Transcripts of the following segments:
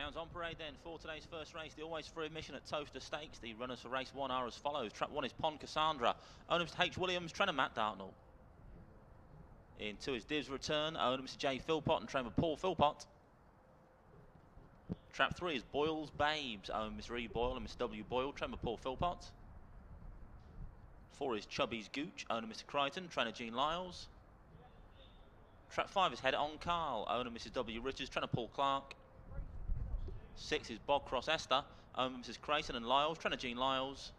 Grounds on parade then for today's first race, the always free admission at Towcester Stakes. The runners for race 1 are as follows. Trap 1 is Pond Cassandra, owner Mr H. Williams, trainer Matt Dartnell. In 2 is Div's Return, owner Mr J. Philpott and trainer Paul Philpott. Trap 3 is Boyle's Babes, owner Mr E. Boyle and Mr W. Boyle, trainer Paul Philpott. 4 is Chubby's Gooch, owner Mr Crichton, trainer Jean Lyles. Trap 5 is Head On Carl, owner Mrs W. Richards, trainer Paul Clark. 6 is Bog Cross Esther, owner Mrs Crayton and Lyles, trainer Jean Lyles.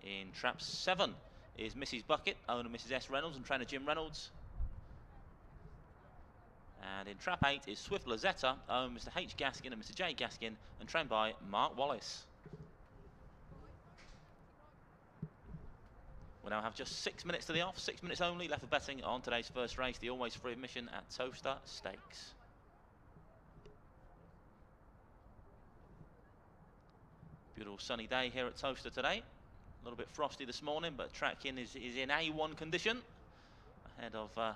In trap 7 is Mrs Bucket, owner Mrs S Reynolds and trainer Jim Reynolds. And in trap 8 is Swift Lazetta, owner Mr H Gaskin and Mr J Gaskin and trained by Mark Wallace. We now have just 6 minutes to the off, 6 minutes only left for betting on today's first race, the always free admission at Towcester Stakes. Beautiful sunny day here at Towcester today. A little bit frosty this morning, but track is in A1 condition ahead of our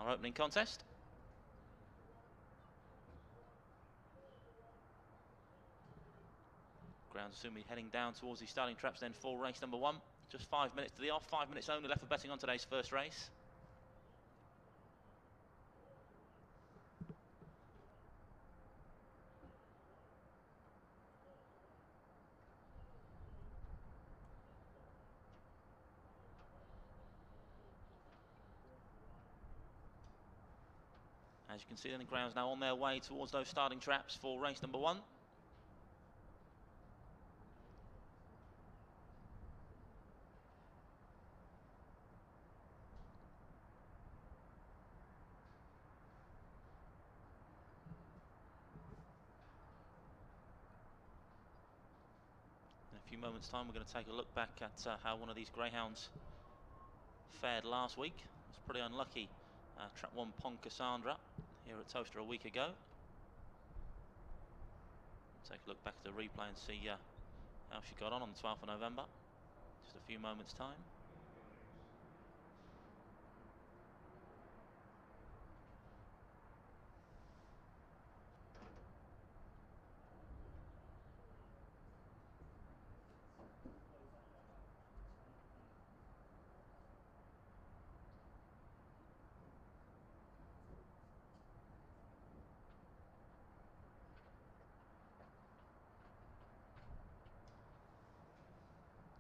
opening contest. Grounds soon be heading down towards the starting traps then for race number 1. Just 5 minutes to the off, 5 minutes only left for betting on today's first race. As you can see, then the grounds now on their way towards those starting traps for race number 1. In a few moments' time, we're going to take a look back at how one of these greyhounds fared last week. It was pretty unlucky. Trap 1 Pond Cassandra here at Towcester a week ago. Take a look back at the replay and see how she got on the 12th of November. Just a few moments' time.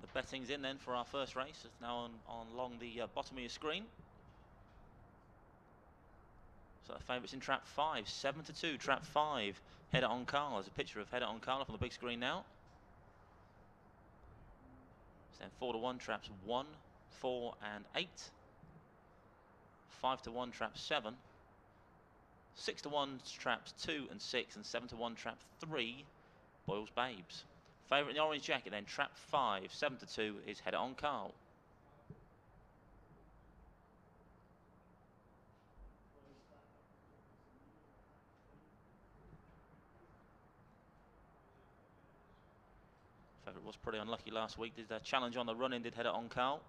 The betting's in then for our first race. It's now on along the bottom of your screen. So the favourites in trap 5, 7-2, trap 5, Header on Carl. There's a picture of Header on Carl up on the big screen now. So then 4-1, traps 1, 4 and 8. 5-1, trap 7. 6-1, traps 2 and 6, and 7-1, trap 3, Boyle's Babes. Favourite in the orange jacket then, trap 5, 7-2 is Header on Carl. Favourite was pretty unlucky last week. Did a challenge on the run-in, did Header on Carl.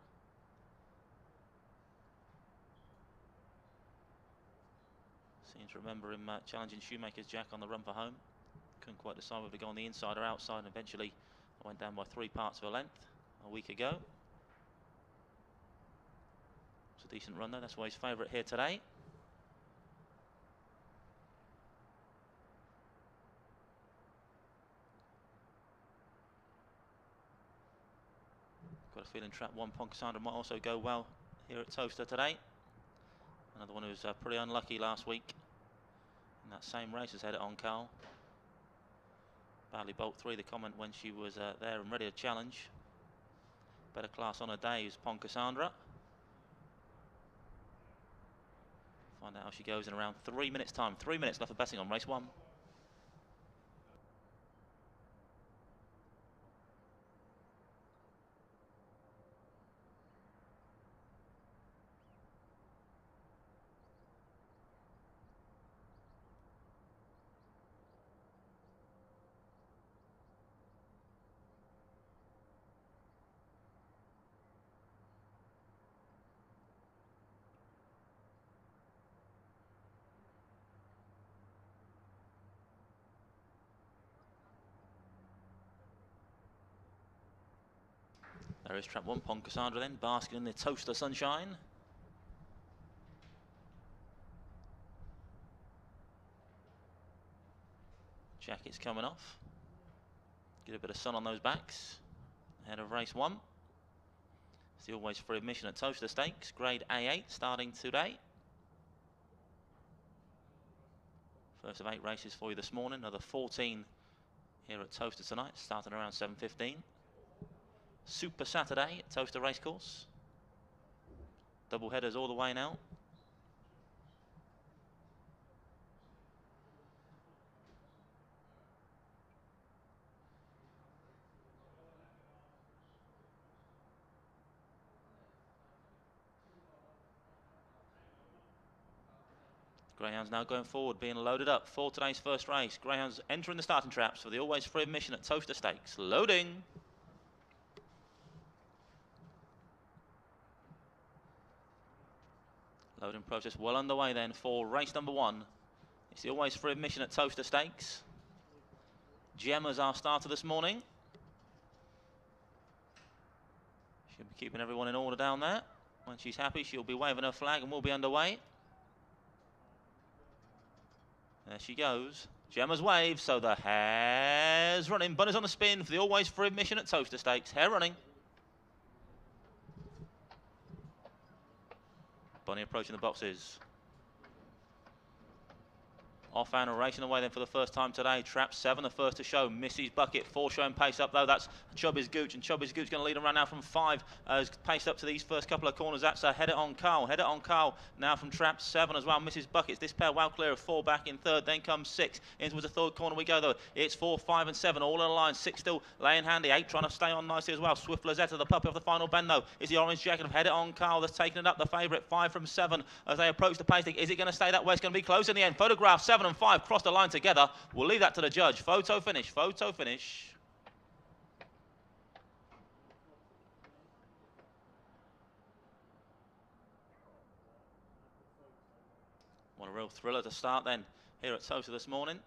Seems to remember him challenging Shoemaker's Jack on the run for home. Couldn't quite decide whether to go on the inside or outside, and eventually I went down by 3 parts of a length a week ago. It's a decent run though, that's why he's favourite here today. Got a feeling trap 1 Pond Cassandra might also go well here at Towcester today. Another one who was pretty unlucky last week in that same race as Header on Carl. Badly bolt 3 the comment when she was there and ready to challenge. Better class on her day is Pond Cassandra. Find out how she goes in around 3 minutes time. 3 minutes left for betting on race 1. There is trap 1, Pon Cassandra then, basking in the Towcester sunshine. Jacket's coming off. Get a bit of sun on those backs. Ahead of race 1. It's the always free admission at Towcester Stakes, grade A8, starting today. First of 8 races for you this morning. Another 14 here at Towcester tonight, starting around 7:15. Super Saturday at Towcester Racecourse. Double headers all the way now. Greyhounds now going forward, being loaded up for today's first race. Greyhounds entering the starting traps for the always free admission at Towcester Stakes. Loading. Loading process well underway then for race number 1. It's the always free admission at Towcester Stakes. Gemma's our starter this morning. She'll be keeping everyone in order down there. When she's happy, she'll be waving her flag and we'll be underway. There she goes. Gemma's wave, so the hare's running. Bunny's on the spin for the always free admission at Towcester Stakes. Hare running. Bunny approaching the boxes. Off and racing away then for the first time today. Trap 7, the first to show. Missy's Bucket, 4 showing pace up though. That's Chubby's Gooch, and Chubby's Gooch going to lead around now from 5. Has paced up to these first couple of corners. That's Head It On Carl. Head It On Carl now from Trap 7 as well. Mrs. Buckets, this pair well clear of 4 back in third. Then comes 6. In towards the third corner we go though. It's 4, 5 and 7 all in a line. 6 still laying handy. 8 trying to stay on nicely as well. Swift Lazetta, the puppy off the final bend though, is the orange jacket of Head It On Carl that's taking it up. The favourite 5 from 7 as they approach the pace. Is it going to stay that way? It's going to be close in the end. Photograph 7 and 5 cross the line together. We'll leave that to the judge. Photo finish, photo finish. What a real thriller to start then here at Towcester this morning.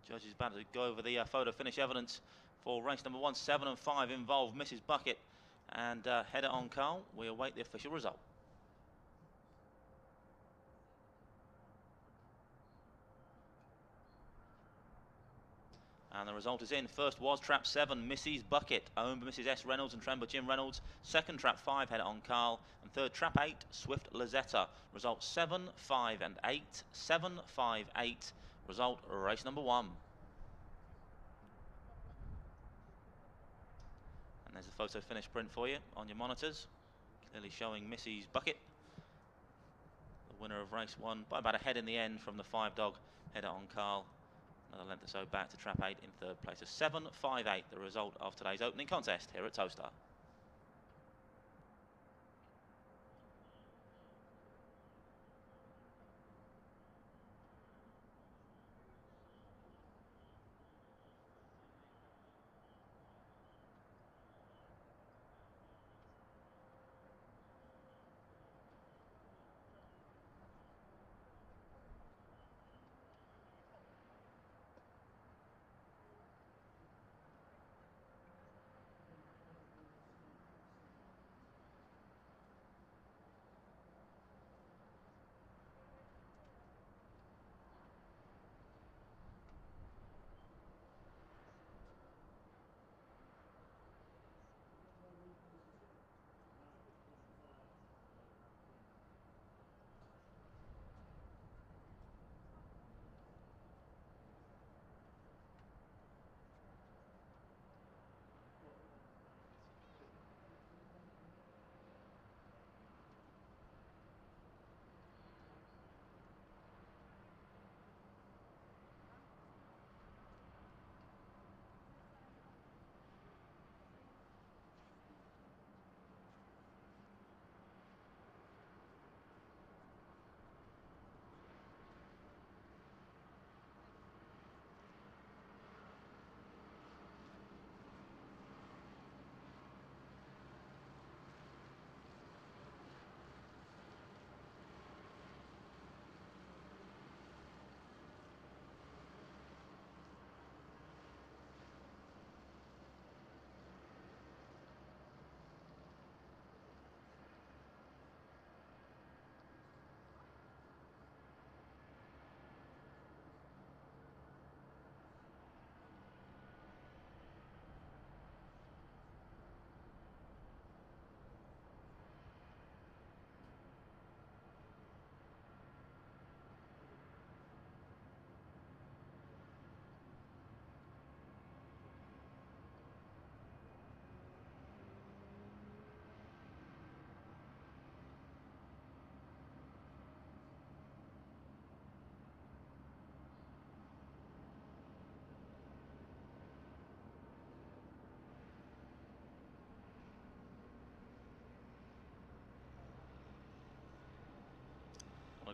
Judge is about to go over the photo finish evidence for race number 1. 7 and 5 involved Mrs. Bucket and Head It On Carl. We await the official result. And the result is in. First was Trap 7, Mrs. Bucket, owned by Mrs. S. Reynolds and trained by Jim Reynolds. Second, Trap 5, Head It On Carl. And third, Trap 8, Swift Lazetta. Result 7, 5 and 8. 7, 5, 8. Result, race number 1. And there's the photo finish print for you on your monitors. Clearly showing Mrs. Bucket, the winner of race 1, by about a head in the end from the 5 dog, Head It On Carl. Another length or so back to Trap 8 in third place. A 7, 5, 8, the result of today's opening contest here at Towcester.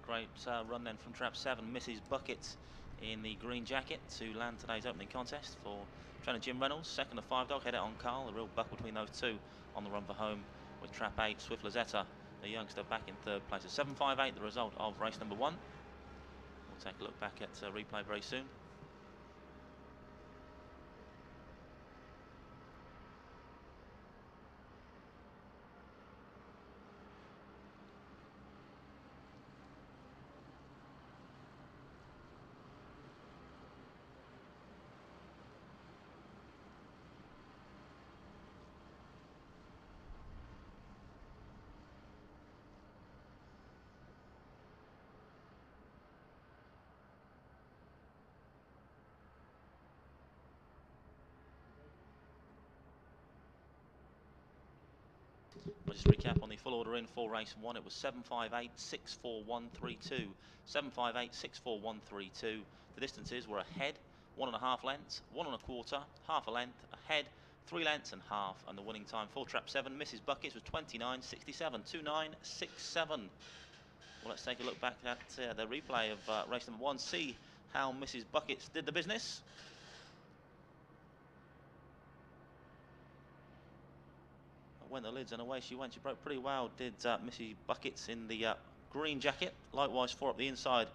great run then from trap 7, Mrs. Buckets in the green jacket to land today's opening contest for trainer Jim Reynolds. Second, the 5 dog, Head It On Carl, a real buck between those two on the run for home, with trap 8, Swift Lazetta, the youngster, back in 3rd place. So 7.58, the result of race number 1. We'll take a look back at replay very soon. I'll just recap on the full order in for race 1. It was 7.58, 6.4132. 7.58, 6.4132. The distances were ahead, 1.5 lengths, 1 1/4, half a length, ahead, 3 lengths and half. And the winning time for trap 7, Mrs. Buckets, was 29.67. 29.67. Well, let's take a look back at the replay of race number 1, see how Mrs. Buckets did the business. Went the lids and away she went. She broke pretty well, did Missy Buckets in the green jacket. Likewise 4 up the inside,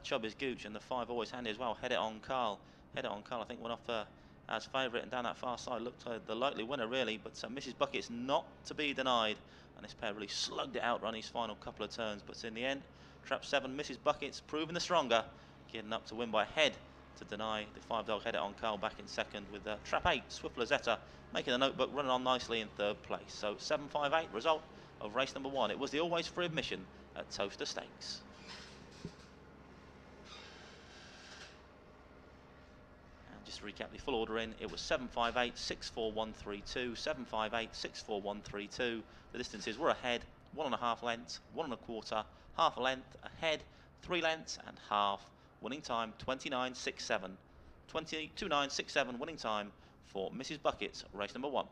Chubby's Gooch, and the 5 always handy as well, Head It On Carl. Head It On Carl, I think, went off as favourite, and down that far side looked the likely winner really, but Mrs. Buckets not to be denied, and this pair really slugged it out on his final couple of turns, but in the end, trap 7, Mrs. Buckets, proving the stronger, getting up to win by head to deny the 5 dog Head It On Carl back in second, with trap 8, Swift Lazetta, making the notebook, running on nicely in 3rd place. So 7.58, result of race number 1. It was the always free admission at Towcester Stakes. And just to recap the full order in, it was 7.58, 6.4132, 7.58, 6.4132. The distances were ahead, 1.5 lengths, 1 1/4, half a length, ahead, 3 lengths and half. Winning time 29.67. 29.67 winning time for Mrs. Buckets, race number 1.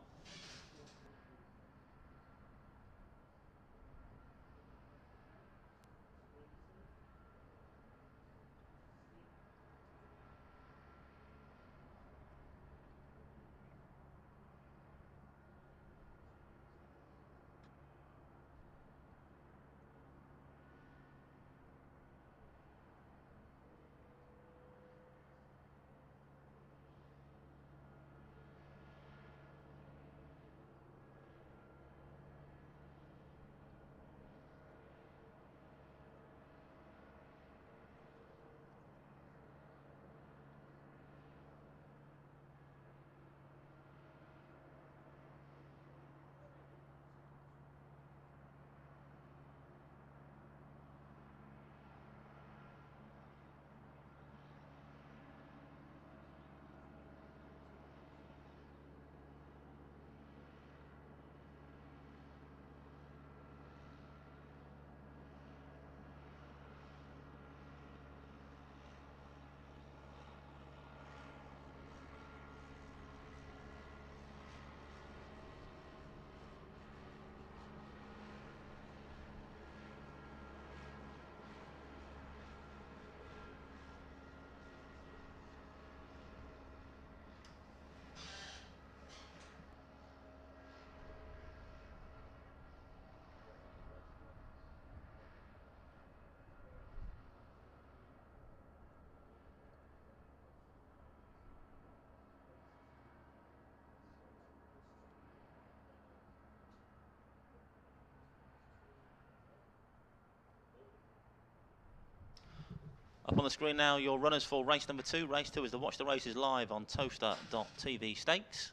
Up on the screen now, your runners for race number 2. Race 2 is the Watch the Races live on Towcester.tv Stakes.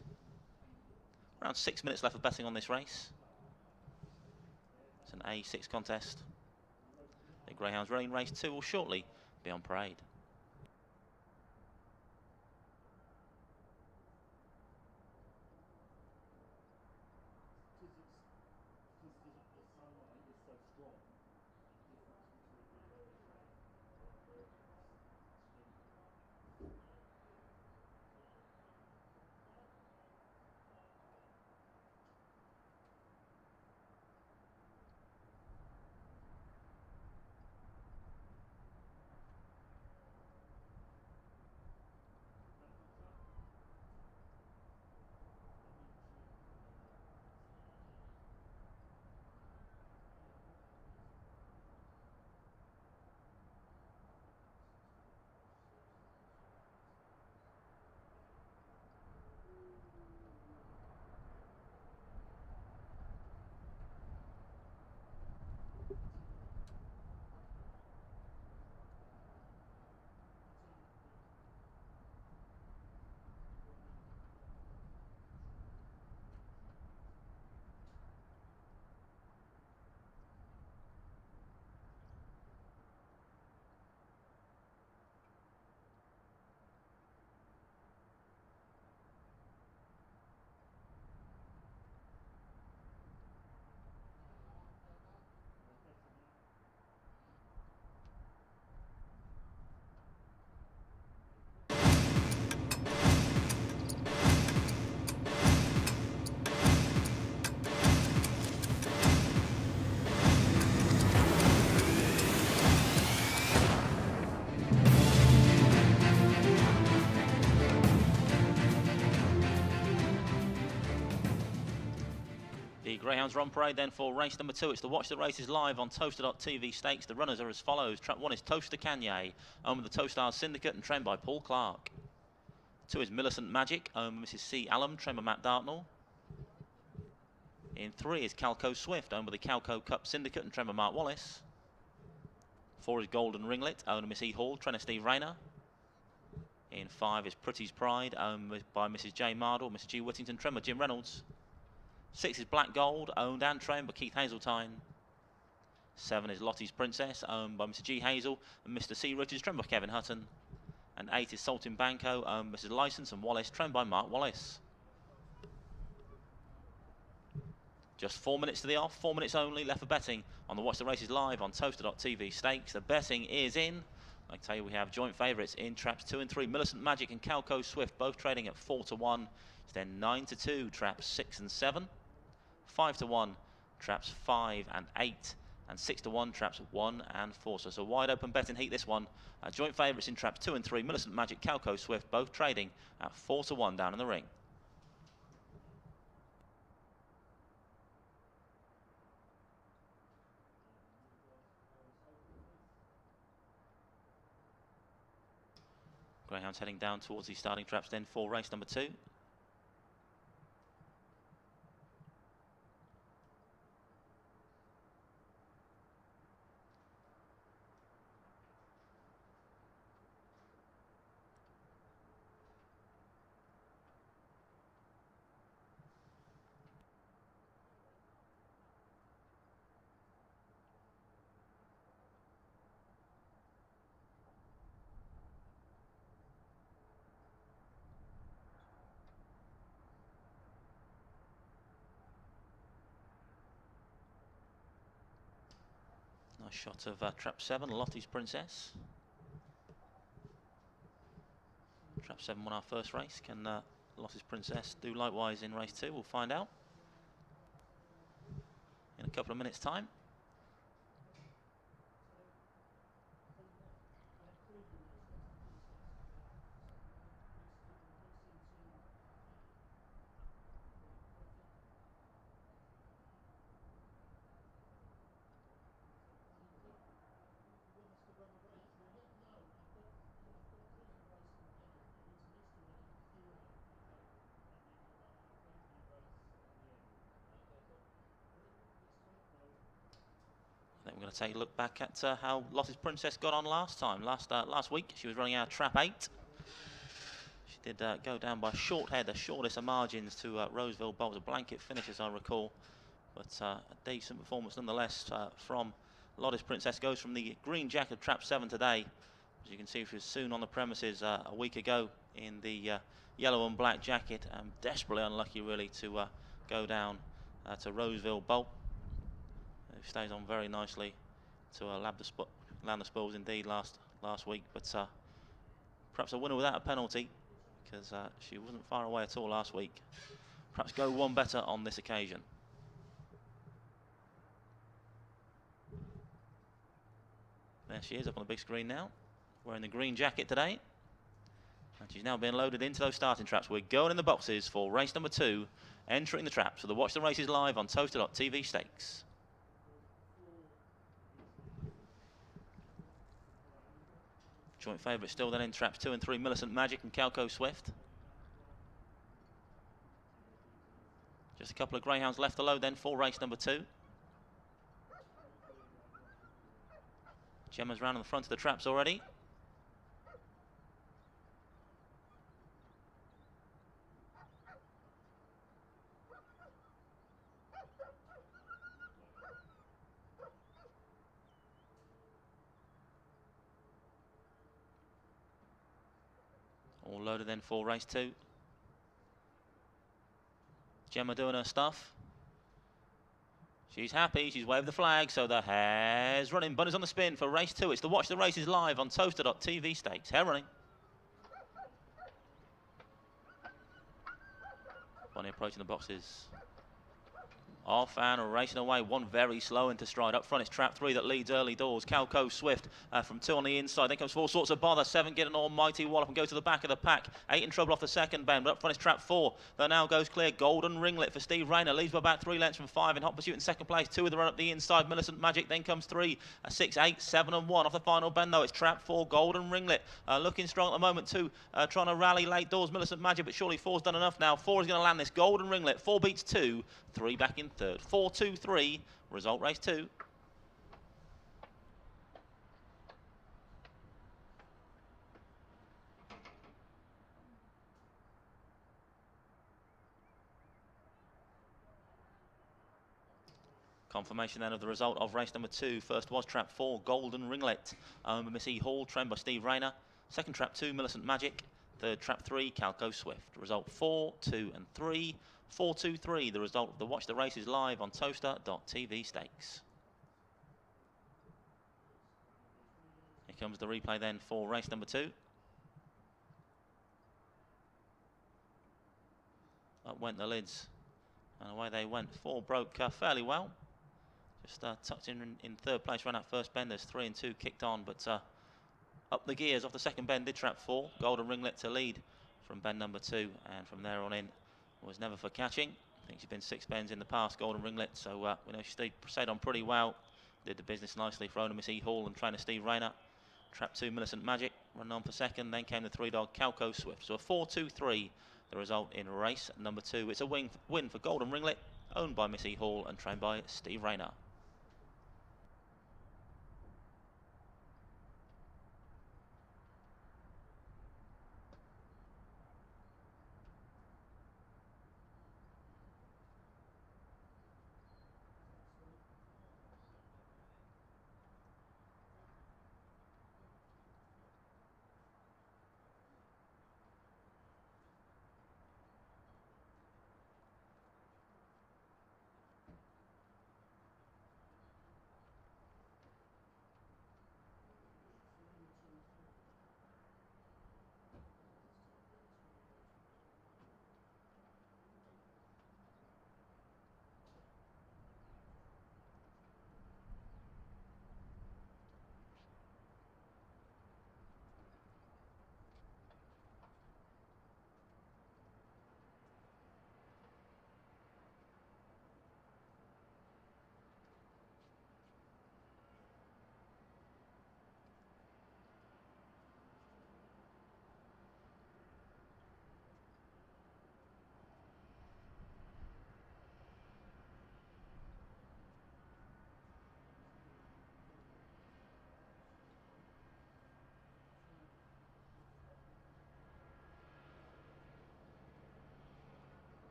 Around 6 minutes left of betting on this race. It's an A6 contest. The Greyhounds running race 2 will shortly be on parade. greyhounds are on parade then for race number 2. It's the Watch the Races live on Towcester.tv stakes. The runners are as follows. Trap 1 is Towcester Kanye, owned by the Towstars Syndicate and trained by Paul Clark. 2 is Millicent Magic, owned by Mrs. C. Allen, trained by Matt Dartnell. In 3 is Calco Swift, owned by the Calco Cup Syndicate and trained by Mark Wallace. 4 is Golden Ringlet, owned by Miss E. Hall, trainer Steve Rayner. In 5 is Pretty's Pride, owned by Mrs. J. Mardle, Mr. G. Whittington, trained by Jim Reynolds. 6 is Black Gold, owned and trained by Keith Hazeltine. 7 is Lottie's Princess, owned by Mr. G. Hazel and Mr. C. Richards, trained by Kevin Hutton. And 8 is Saltin Banco, owned by Mrs. Licence and Wallace, trained by Mark Wallace. Just 4 minutes to the off, 4 minutes only left for betting on the Watch the Races live on Towcester.tv stakes. The betting is in. I tell you, we have joint favourites in traps 2 and 3. Millicent Magic and Calco Swift, both trading at 4 to 1. It's then 9 to 2, traps 6 and 7. 5 to 1, traps 5 and 8, and 6 to 1, traps 1 and 4. So it's a wide open betting heat, this one. Joint favourites in traps 2 and 3, Millicent Magic, Calco Swift, both trading at 4 to 1 down in the ring. Greyhounds heading down towards the starting traps then for race number 2. Nice shot of trap 7, Lottie's Princess. Trap 7 won our first race. Can Lottie's Princess do likewise in race 2? We'll find out in a couple of minutes' time. Then we're going to take a look back at how Lottie's Princess got on last time. Last week, she was running out trap 8. She did go down by a short head, the shortest of margins to Roseville Bolt, a blanket finish as I recall. But a decent performance nonetheless from Lottie's Princess. Goes from the green jacket of trap 7 today. As you can see, she was soon on the premises a week ago in the yellow and black jacket. Desperately unlucky really to go down to Roseville Bolt. Who stays on very nicely to land the spoils indeed last week, but perhaps a winner without a penalty, because she wasn't far away at all last week. Perhaps go one better on this occasion. There she is up on the big screen now, wearing the green jacket today, and she's now being loaded into those starting traps. We're going in the boxes for race number 2, entering the traps. So the Watch the Races live on Towcester.tv stakes. Joint favourite still then in traps 2 and 3, Millicent Magic and Calco Swift. Just a couple of greyhounds left to load then for race number 2. Gemma's round on the front of the traps already. All loaded then for race 2. Gemma doing her stuff. She's happy, she's waved the flag, so the hare's running. Bunny's on the spin for race 2. It's the Watch the Races live on Towcester.tv stakes. Hare running. Bunny approaching the boxes. Off and racing away, one very slow into stride. Up front, it's trap 3 that leads early doors. Calco Swift from 2 on the inside. Then comes 4 Sorts of Bother. 7 get an almighty wallop and go to the back of the pack. 8 in trouble off the second bend. But up front, it's trap 4 that now goes clear. Golden Ringlet for Steve Rayner. Leads by about 3 lengths from 5 in hot pursuit in second place. 2 with the run up the inside. Millicent Magic. Then comes 3, 6, 8, 7 and 1 off the final bend though. It's trap 4 Golden Ringlet. Looking strong at the moment too. Trying to rally late doors Millicent Magic, but surely 4's done enough now. 4 is going to land this Golden Ringlet. 4 beats 2. 3 back in third. 4, 2, 3. Result race 2. Confirmation then of the result of race number 2. First was trap 4, Golden Ringlet, owned by Miss E. Hall, trained by Steve Rayner. Second trap 2, Millicent Magic. Third trap 3, Calco Swift. Result 4, 2 and 3. 4, 2, 3. The result of the Watch the Races live on Towcester.tv stakes. Here comes the replay then for race number 2. Up went the lids and away they went. 4 broke fairly well. Just tucked in third place, ran out first bend. There's 3 and 2 kicked on, but up the gears off the second bend did trap 4. Golden Ringlet to lead from bend number 2, and from there on in was never for catching. I think she's been 6 bends in the past, Golden Ringlet, so we know she stayed on pretty well. Did the business nicely for owner Miss E. Hall and trainer Steve Rayner. Trap 2, Millicent Magic, running on for second. Then came the 3-dog Calco Swift. So a 4-2-3, the result in race number 2. It's a win for Golden Ringlet, owned by Miss E. Hall and trained by Steve Rayner.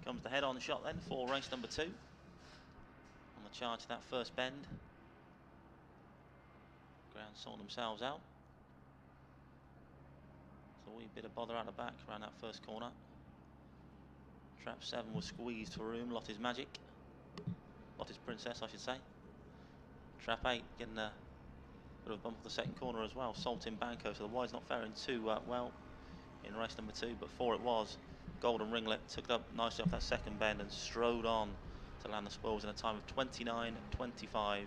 Comes the head-on shot then for race number 2. On the charge to that first bend. Ground sold themselves out. So a wee bit of bother out the back around that first corner. Trap 7 was squeezed for room. Lottie's Magic. Lottie's Princess, I should say. Trap 8 getting a bit of a bump off the second corner as well. Salting Banco, so the wide's not faring too well in race number 2, but 4 it was. Golden Ringlet took it up nicely off that second bend and strode on to land the spoils in a time of 29.25.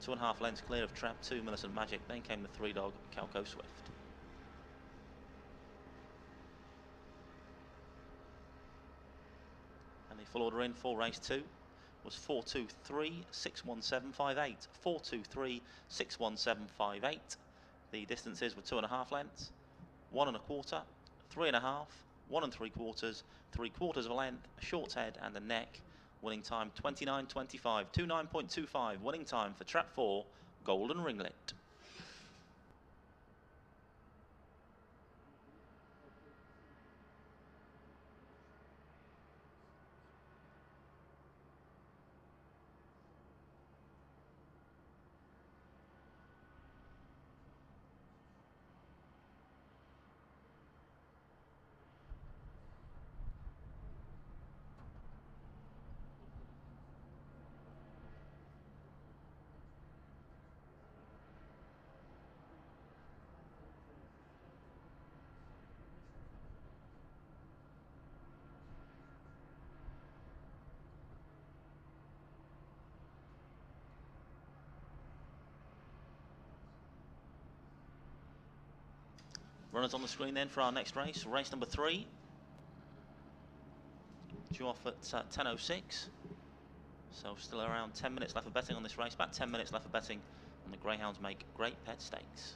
2.5 lengths clear of trap 2, Millicent Magic. Then came the 3-dog Calco Swift. And the full order in for race 2 was 4-2-3, 6-1-7-5-8. 4-2-3, 6-1-7-5-8. The distances were 2.5 lengths, 1 1/4, 3.5, 1 3/4, 3/4 of a length, a short head and a neck. Winning time 29.25, 29.25. Winning time for trap 4, Golden Ringlet. Runners on the screen then for our next race, race number 3. Due off at 10:06. So still around 10 minutes left of betting on this race, about 10 minutes left of betting on the Greyhounds Make Great Pet Stakes.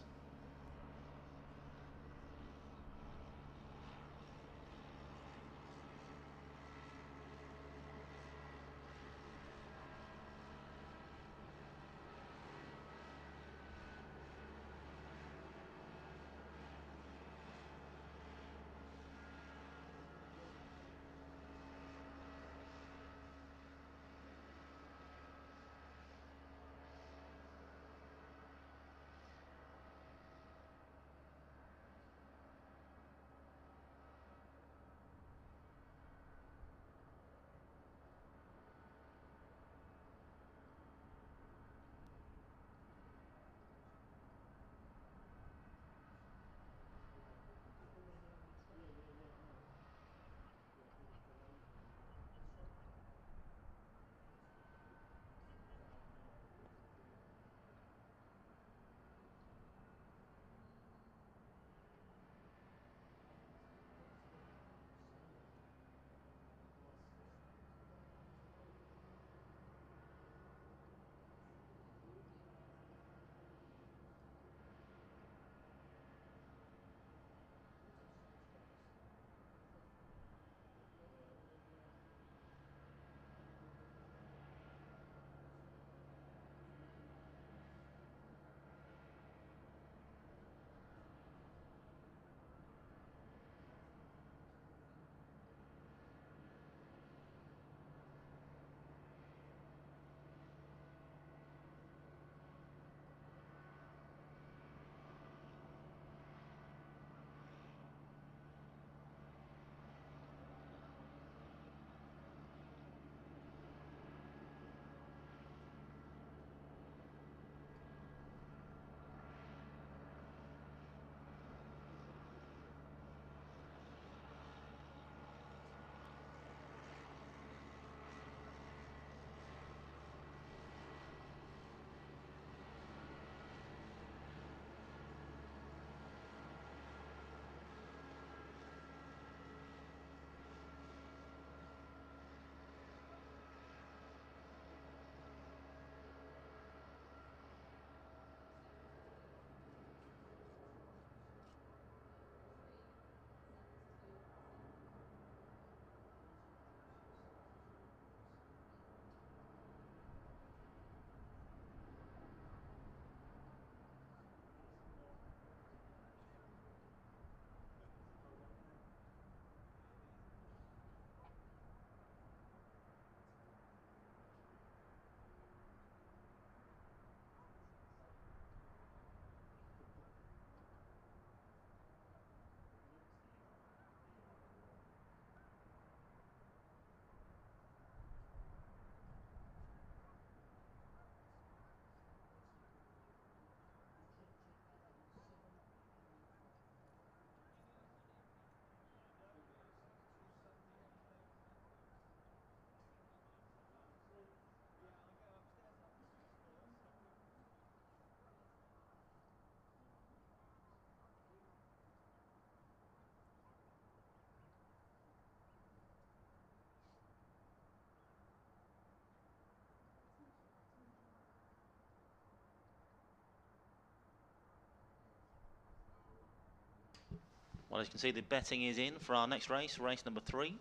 Well, as you can see, the betting is in for our next race, race number 3.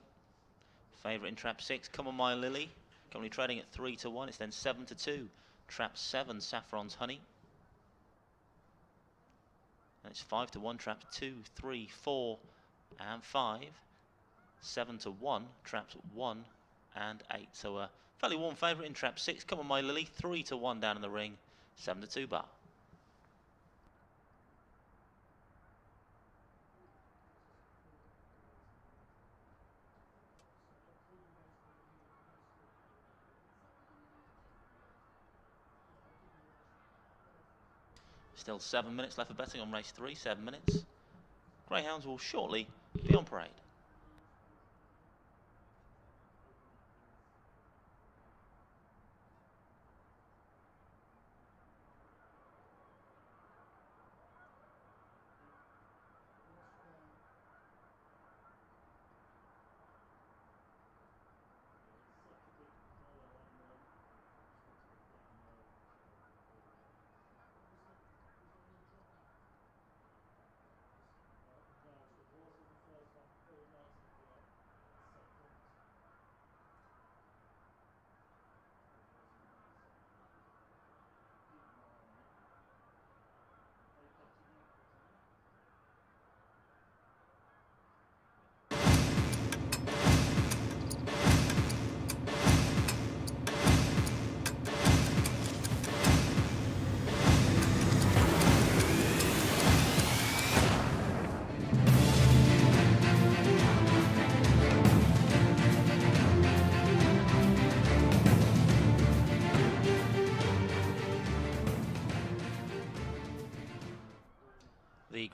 Favourite in trap 6, Come On My Lily, currently trading at 3 to 1. It's then 7 to 2. Trap 7, Saffron's Honey. And it's 5 to 1. Traps 2, 3, 4, and 5. 7 to 1. Traps 1 and 8. So a fairly warm favourite in trap 6, Come On My Lily. 3 to 1 down in the ring. 7 to 2 bar. Still 7 minutes left of betting on race 3, 7 minutes. Greyhounds will shortly be on parade.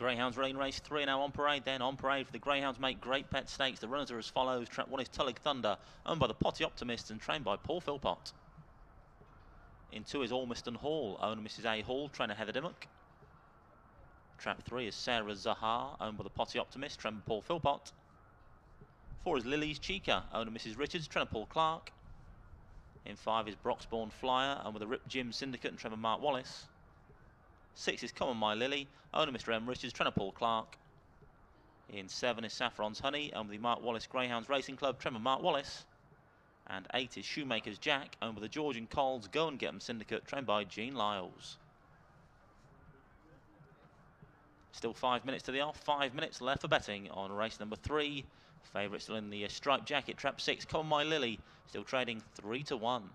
Greyhounds running race 3 now on parade. Then on parade for the Greyhounds make Great Pet Stakes. The runners are as follows. Trap 1 is Tullig Thunder, owned by the Potty Optimists and trained by Paul Philpott. In 2 is Ormiston Hall, owner Mrs A Hall, trainer Heather Dimmock. Trap 3 is Sarah Zahar, owned by the Potty Optimist, trainer Paul Philpott. 4 is Lily's Chica, owner Mrs Richards, trainer Paul Clark. In 5 is Broxbourne Flyer, owned by the Rip Jim Syndicate and trainer Mark Wallace. 6 is Come On My Lily, owner Mr M Richards, trainer Paul Clark. In 7 is Saffron's Honey, owned by the Mark Wallace Greyhounds Racing Club, trainer Mark Wallace. And 8 is Shoemaker's Jack, owned by the George and Coles Go and Get 'em Syndicate, trained by Gene Lyles. Still 5 minutes to the off, 5 minutes left for betting on race number 3. Favourite still in the striped jacket, trap 6, Come On My Lily, still trading 3 to 1.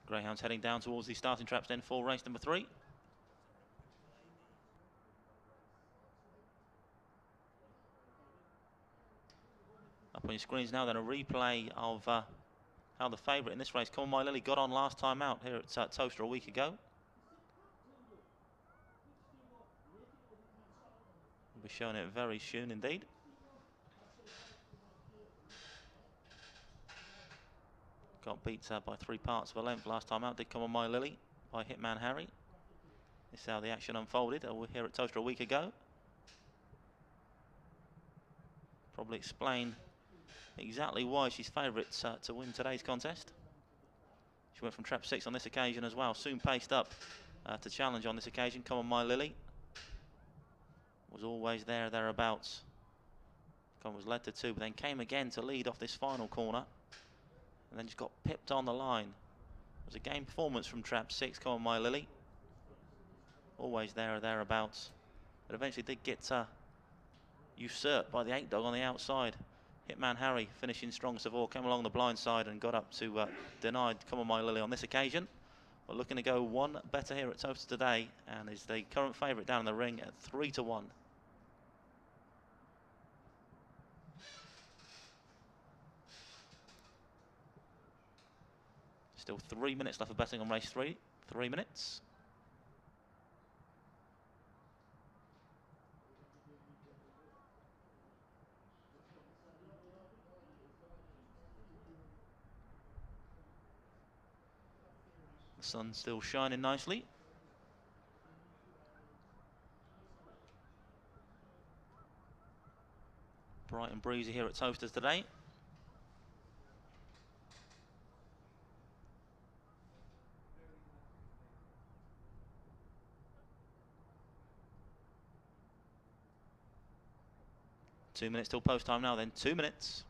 Greyhounds heading down towards the starting traps then for race number 3. Up on your screens now then a replay of how the favourite in this race, Come On My Lily, got on last time out here at Towcester a week ago. We'll be showing it very soon indeed. Got beat by 3 parts of a length last time out, did Come On My Lily by Hitman Harry. This is how the action unfolded. We're here at Towcester a week ago. Probably explain exactly why she's favourite to win today's contest. She went from trap 6 on this occasion as well. Soon paced up to challenge on this occasion. Come On My Lily was always thereabouts. Was led to 2, but then came again to lead off this final corner. And then just got pipped on the line. It was a game performance from trap 6, Come On My Lily. Always there or thereabouts. But eventually did get usurped by the 8 dog on the outside. Hitman Harry finishing strongest of all, came along the blind side and got up to denied Come On My Lily on this occasion. We're looking to go one better here at Towcester today and is the current favourite down in the ring at 3 to 1. Still 3 minutes left for betting on race 3. 3 minutes. The sun's still shining nicely. Bright and breezy here at Towcester today. Two minutes till post time now then, 2 minutes.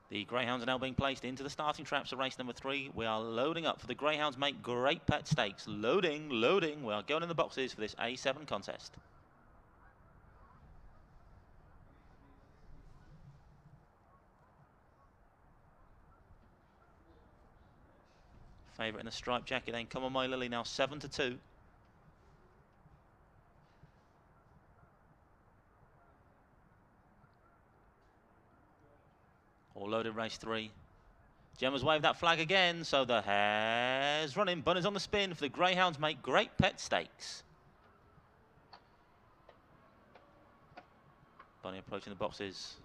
The Greyhounds are now being placed into the starting traps of race number 3. We are loading up for the Greyhounds make Great Pet Stakes. Loading, loading. We are going in the boxes for this A7 contest. Favourite in the striped jacket then, Come On My Lily, now 7 to 2. All loaded race 3. Gemma's waved that flag again, so the hare's running. Bunny's on the spin for the Greyhounds Make Great Pet Stakes. Bunny approaching the boxes.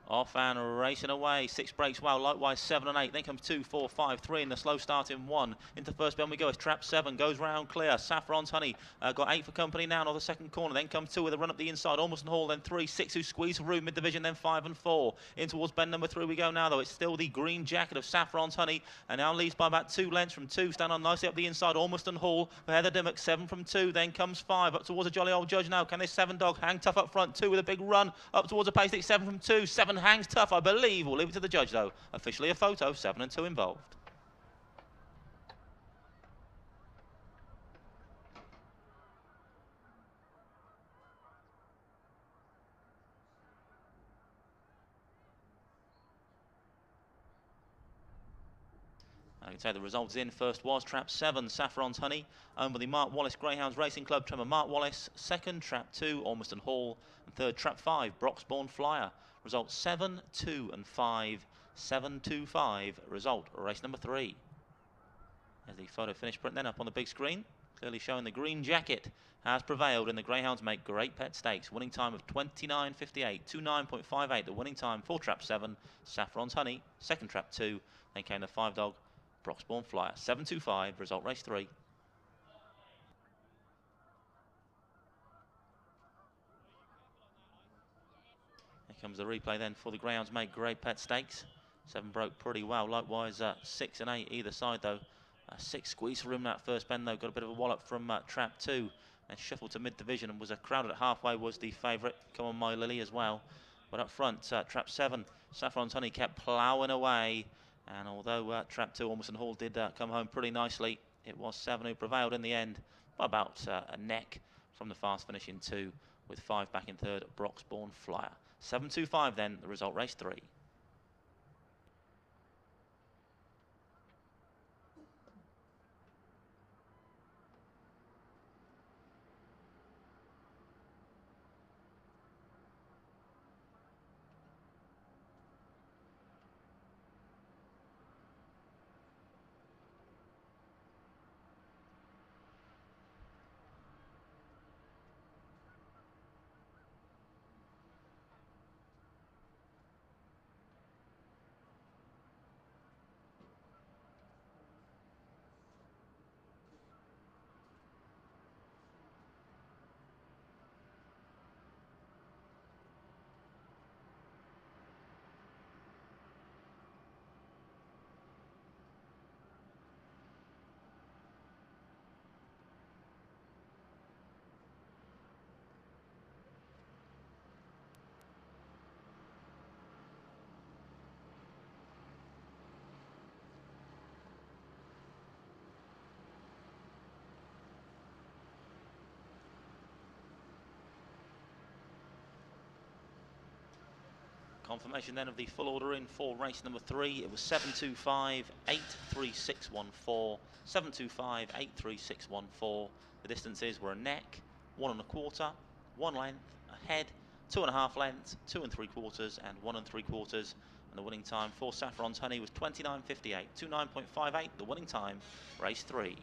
Off and racing away. 6 breaks well, likewise 7 and 8. Then comes 2, 4, 5, 3 in the slow start in 1. Into first bend we go. It's trap 7. Goes round clear. Saffron's Honey got 8 for company now on the second corner. Then comes 2 with a run up the inside. Almost Hall. Then 3, 6 who squeeze through mid division. Then 5 and 4. In towards bend number 3 we go now though. It's still the green jacket of Saffron's Honey. And now leads by about 2 lengths from 2. Stand on nicely up the inside. Almost Hall. For Heather Dimmock. 7 from 2. Then comes 5. Up towards a jolly old judge now. Can this 7 dog hang tough up front? 2 with a big run. Up towards a pace stick. 7 from 2. 7 hangs tough. I believe we'll leave it to the judge though. Officially a photo, 7 and 2 involved. I can say the results in. First was trap 7, Saffron's Honey, owned by the Mark Wallace Greyhounds Racing Club, Trevor Mark Wallace. Second, trap 2, Ormiston Hall. And third, trap 5, Broxbourne Flyer. Result 7, 2 and 5. 7, 2, 5. Result, race number 3. As the photo finish print then up on the big screen, clearly showing the green jacket has prevailed in the Greyhounds Make Great Pet Stakes. Winning time of 29.58, 29.58. The winning time for trap 7, Saffron's Honey. Second trap 2, then came the 5 dog, Broxbourne Flyer. 7.25, result race 3. Here comes the replay then for the Greyhounds Make Great Pet Stakes. 7 broke pretty well, likewise 6 and 8 either side though. 6 squeeze for him that first bend though, got a bit of a wallop from trap 2. Then shuffled to mid division and was crowded at halfway, was the favourite. Come on My Lily as well. But up front, trap 7, Saffron's Honey kept ploughing away. And although trap 2, Ormiston Hall did come home pretty nicely, it was 7 who prevailed in the end by about a neck from the fast finish in 2, with 5 back in third, Broxbourne Flyer. 7.25 then, the result race 3. Confirmation then of the full order in for race number 3. It was 7.25, 8.3614. 7.25, 8.3614. The distances were a neck, 1 1/4, 1 length, a head, 2 1/2 lengths, 2 3/4, and 1 3/4. And the winning time for Saffron's Honey was 29.58, 29.58. The winning time, race 3.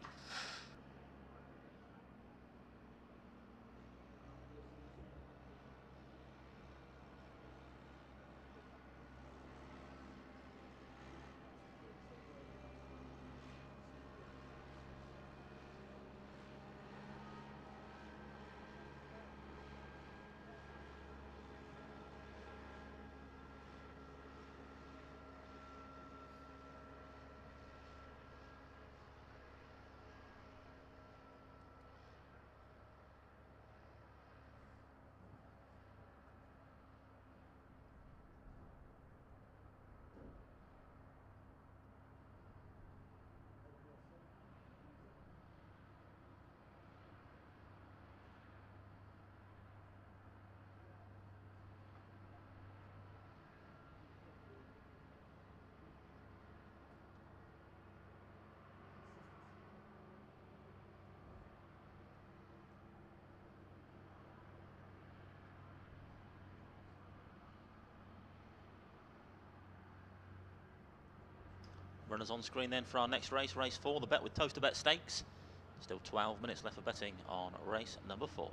Runners on screen then for our next race, race 4, the Bet with Towcester Bet Stakes. Still 12 minutes left for betting on race number 4.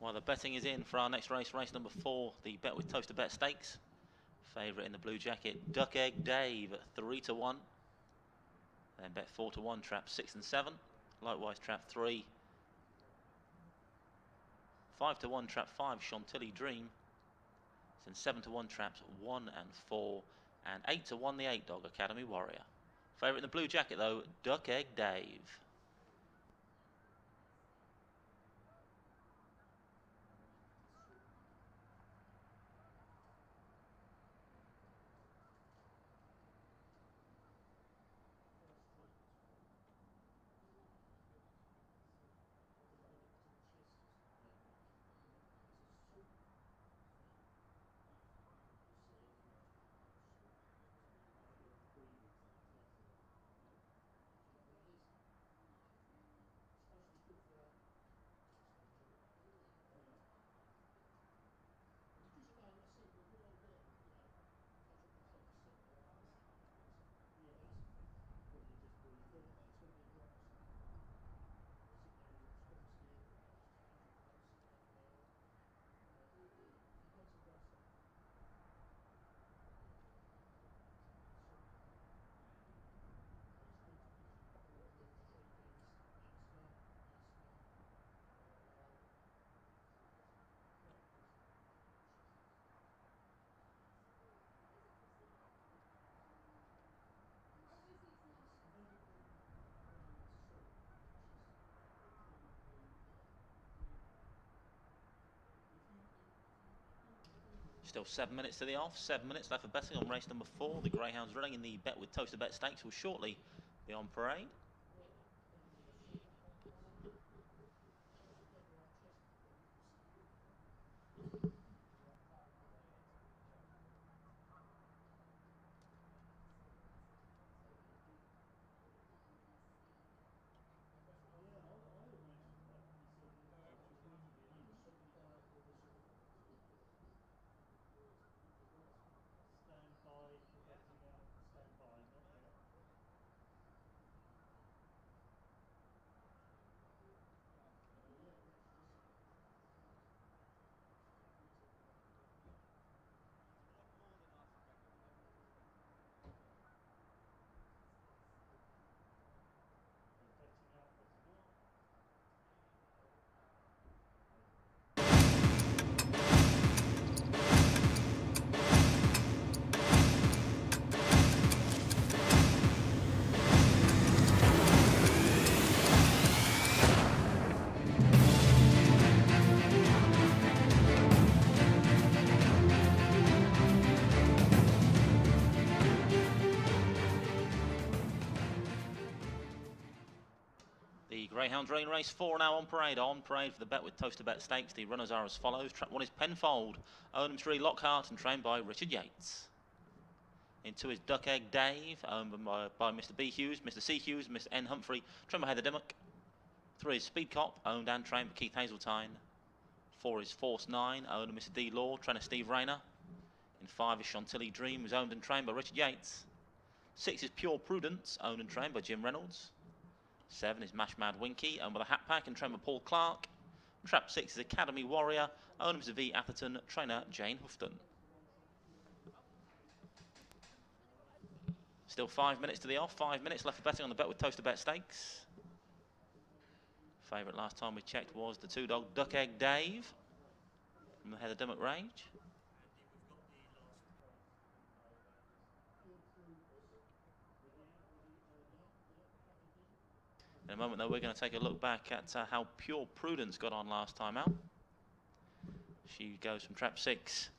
Well, the betting is in for our next race, race number 4, the Bet with Towcester Bet Stakes. Favourite in the blue jacket, Duck Egg Dave, 3 to 1. Then bet 4 to 1, trap 6 and 7. Likewise, trap 3. 5 to 1, trap 5, Chantilly Dream. Then 7 to 1, traps 1 and 4. And 8 to 1, the 8 dog, Academy Warrior. Favourite in the blue jacket, though, Duck Egg Dave. Still 7 minutes to the off, 7 minutes left for betting on race number 4. The greyhounds running in the Bet with Towcester Bet Stakes will shortly be on parade. The greyhound running race 4 now on parade. On parade for the Bet with Towcester Bet Stakes. The runners are as follows. Track 1 is Penfold, owned by Lockhart and trained by Richard Yates. In 2 is Duck Egg Dave, owned by Mr. B. Hughes, Mr. C. Hughes, Mr. N. Humphrey, trained by Heather Dimmock. 3 is Speed Cop, owned and trained by Keith Hazeltine. 4 is Force 9, owned by Mr. D. Law, trainer Steve Rayner. In 5 is Chantilly Dream, was owned and trained by Richard Yates. 6 is Pure Prudence, owned and trained by Jim Reynolds. 7 is Mash Mad Winky, owned by the Hat Pack and trained by Paul Clark. Trap 6 is Academy Warrior, owned by Mr. V. Atherton, trainer Jane Houghton. Still 5 minutes to the off, 5 minutes left for betting on the Bet with Towcester Bet Stakes. Favourite last time we checked was the 2-dog Duck Egg Dave from the Heather Dimmock range. In a moment though, we're going to take a look back at how Pure Prudence got on last time out. She goes from trap 6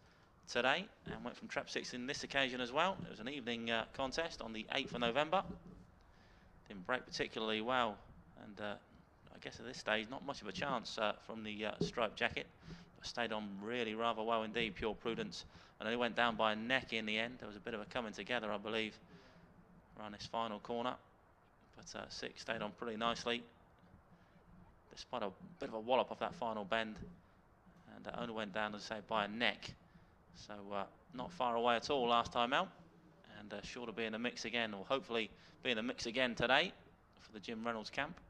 today and went from trap 6 in this occasion as well. It was an evening contest on the 8th of November. Didn't break particularly well, and I guess at this stage not much of a chance from the striped jacket, but stayed on really rather well indeed, Pure Prudence, and only went down by a neck in the end. There was a bit of a coming together, I believe, around this final corner, but 6 stayed on pretty nicely despite a bit of a wallop off that final bend, and only went down, as I say, by a neck. So not far away at all last time out, and sure to be in the mix again, or hopefully be in the mix again today for the Jim Reynolds camp.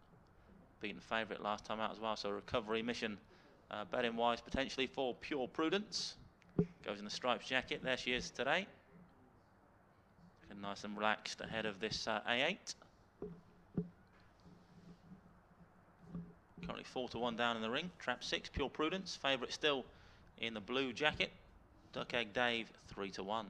Beaten favourite last time out as well, so a recovery mission betting wise potentially for Pure Prudence. Goes in the stripes jacket, there she is today. Looking nice and relaxed ahead of this A8. Currently 4-1 down in the ring. Trap 6, Pure Prudence. Favourite still in the blue jacket. Duck Egg Dave, 3-1.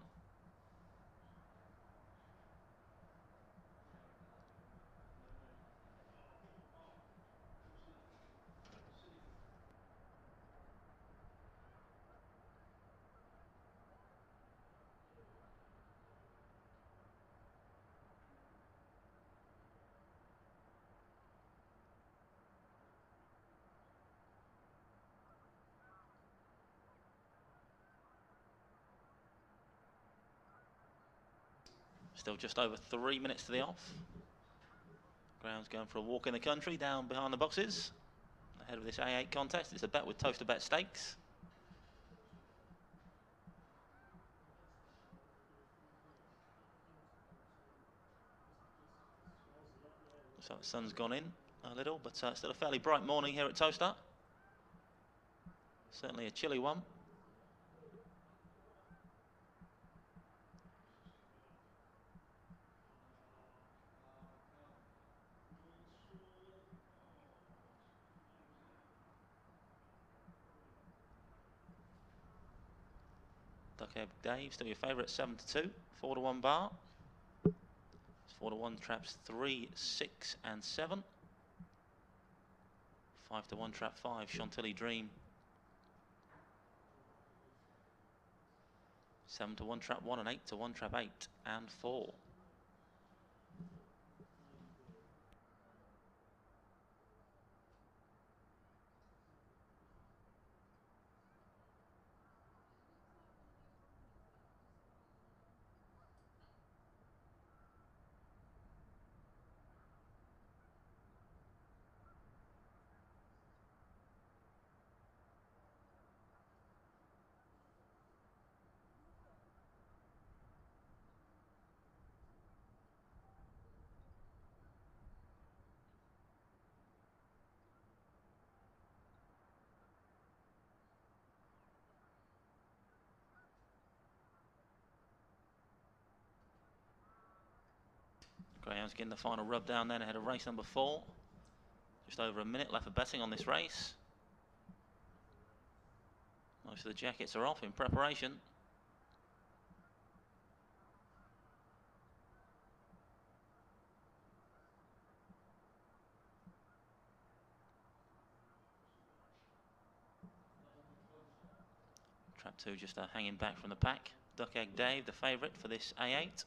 Still just over 3 minutes to the off. Ground's going for a walk in the country down behind the boxes. Ahead of this A8 contest, it's a Bet with Towcester Bet Stakes. So the sun's gone in a little, but still a fairly bright morning here at Towcester. Certainly a chilly one. Duck Egg Dave, still your favourite, 7-2, 4-1 bar. It's 4-1 traps 3, 6 and 7. 5-1 trap 5, Chantilly Dream. 7 to 1 trap 1 and 8 to 1 trap 8 and 4. Greyhounds getting the final rub down then ahead of race number 4. Just over a minute left for betting on this race. Most of the jackets are off in preparation. Trap 2 just hanging back from the pack. Duck Egg Dave, the favourite for this A8.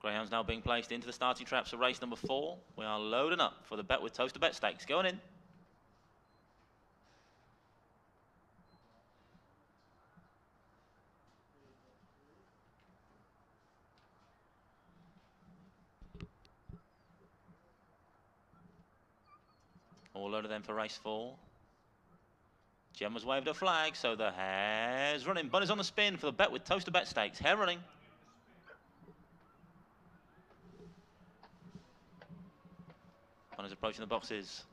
Greyhounds now being placed into the starting traps for race number 4. We are loading up for the Bet with Towcester Bet Stakes. Going in. All loaded then for race 4. Gemma's waved a flag, so the hare's running. Bunny's on the spin for the Bet with Towcester Bet Stakes. Hare running. Bunny's approaching the boxes.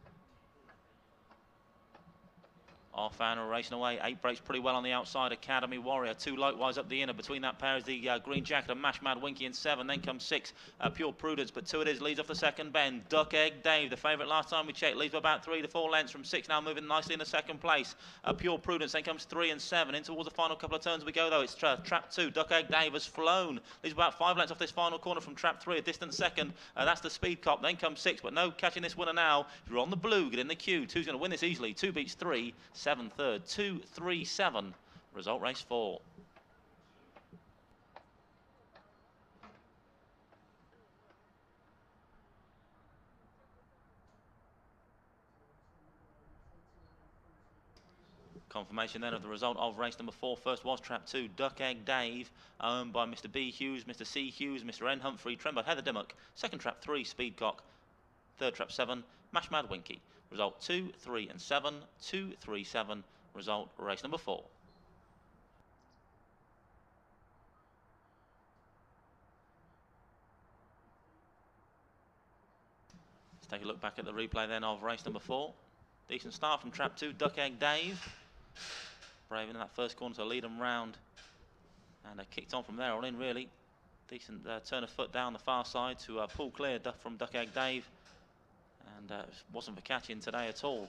Off and racing away. 8 breaks pretty well on the outside. Academy Warrior. 2 likewise up the inner. Between that pair is the Green Jacket of Mash Mad Winky in 7. Then comes 6, Pure Prudence. But 2 it is. Leads off the second bend. Duck Egg Dave, the favourite last time we checked. Leads by about 3 to 4 lengths from 6. Now moving nicely in the second place. Pure Prudence. Then comes 3 and 7. In towards the final couple of turns we go though. It's trap 2. Duck Egg Dave has flown. Leads about 5 lengths off this final corner from trap 3. A distant second. That's the Speed Cop. Then comes 6. But no catching this winner now. If you're on the blue, get in the queue. 2's going to win this easily. 2 beats 3. 7 third. 2, 3, 7. Result race 4. Confirmation then of the result of race number 4. First was trap 2, Duck Egg Dave, owned by Mr. B Hughes, Mr. C Hughes, Mr. N Humphrey, trained by Heather Dimmock. Second trap 3, Speedcock. Third trap 7, Mash Mad Winky. Result 2, 3 and 7. 2, 3, 7. Result race number 4. Let's take a look back at the replay then of race number 4. Decent start from trap 2, Duck Egg Dave. Brave in that first corner to lead them round. And kicked on from there on in really. Decent turn of foot down the far side to pull clear from Duck Egg Dave. And wasn't for catching today at all.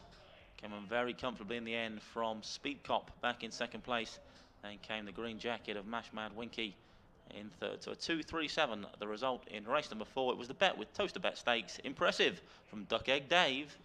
Came on very comfortably in the end from Speed Cop back in second place. Then came the Green Jacket of Mash Mad Winky in third. So a 2-3-7 the result in race number 4. It was the Bet with Towcester Bet Stakes. Impressive from Duck Egg Dave.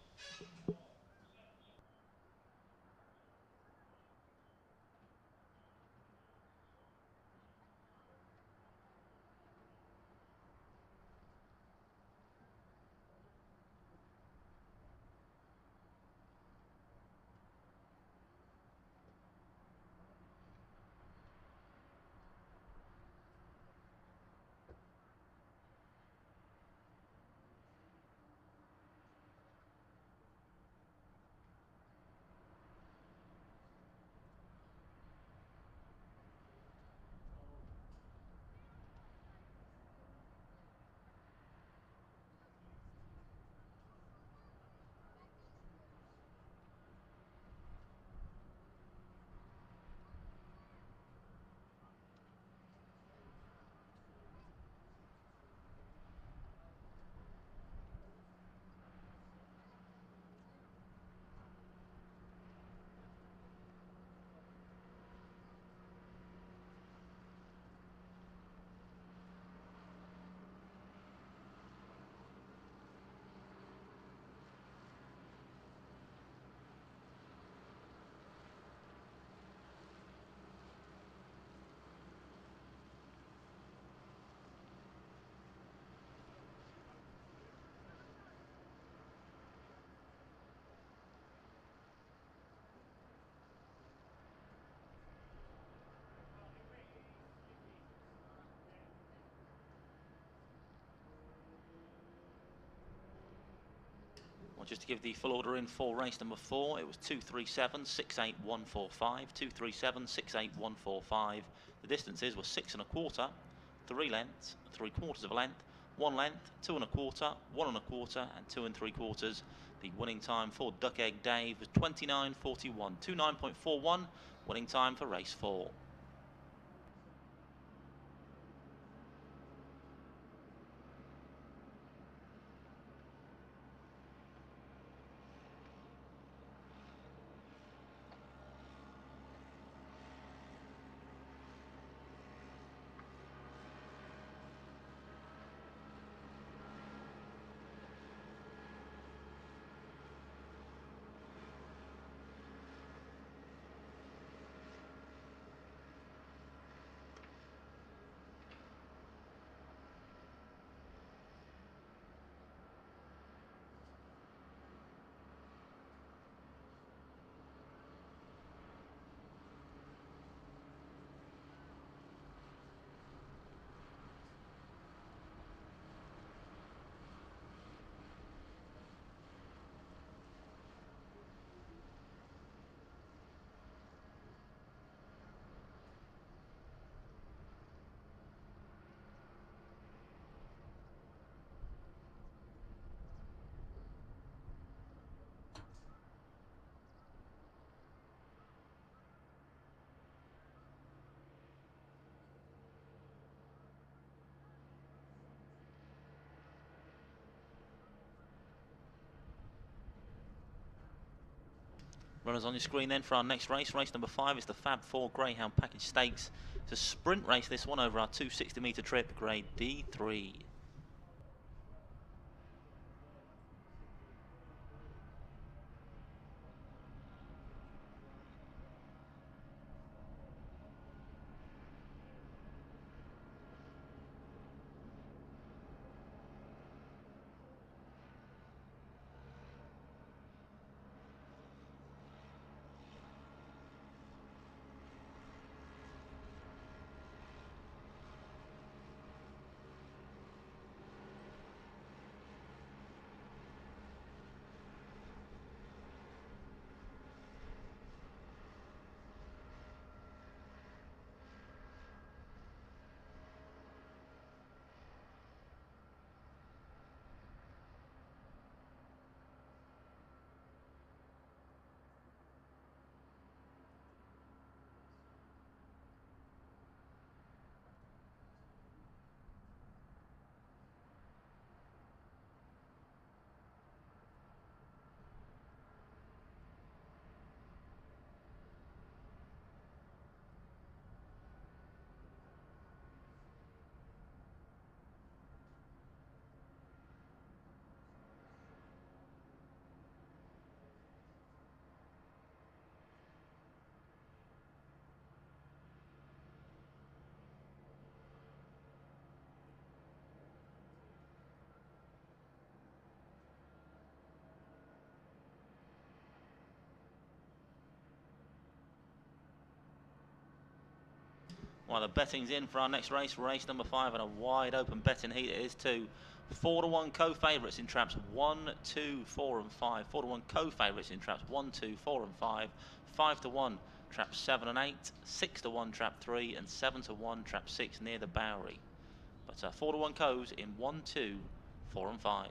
Well, just to give the full order in for race number 4, it was 237.68145, 237.68145. The distances were 6 1/4, 3 lengths, 3/4 of a length, 1 length, 2 1/4, 1 1/4, and 2 3/4. The winning time for Duck Egg Dave was 29.41, 29.41, winning time for race 4. Runners on your screen then for our next race. Race number 5 is the Fab 4 Greyhound Package Stakes. It's a sprint race, this one, over our 260-metre trip, grade D3. Well, the betting's in for our next race, race number 5, and a wide open betting heat it is too. 4 to 1 co-favourites in traps 1, 2, 4 and 5. 4 to 1 co-favourites in traps 1, 2, 4 and 5. 5 to 1 traps 7 and 8. 6 to 1 trap 3 and 7 to 1 trap 6 near the Bowery. But 4 to 1 co's in 1, 2, 4 and 5.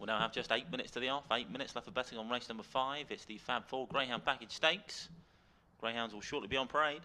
now have just 8 minutes to the off. 8 minutes left for betting on race number 5. It's the Fab 4 Greyhound Package Stakes. Greyhounds will shortly be on parade.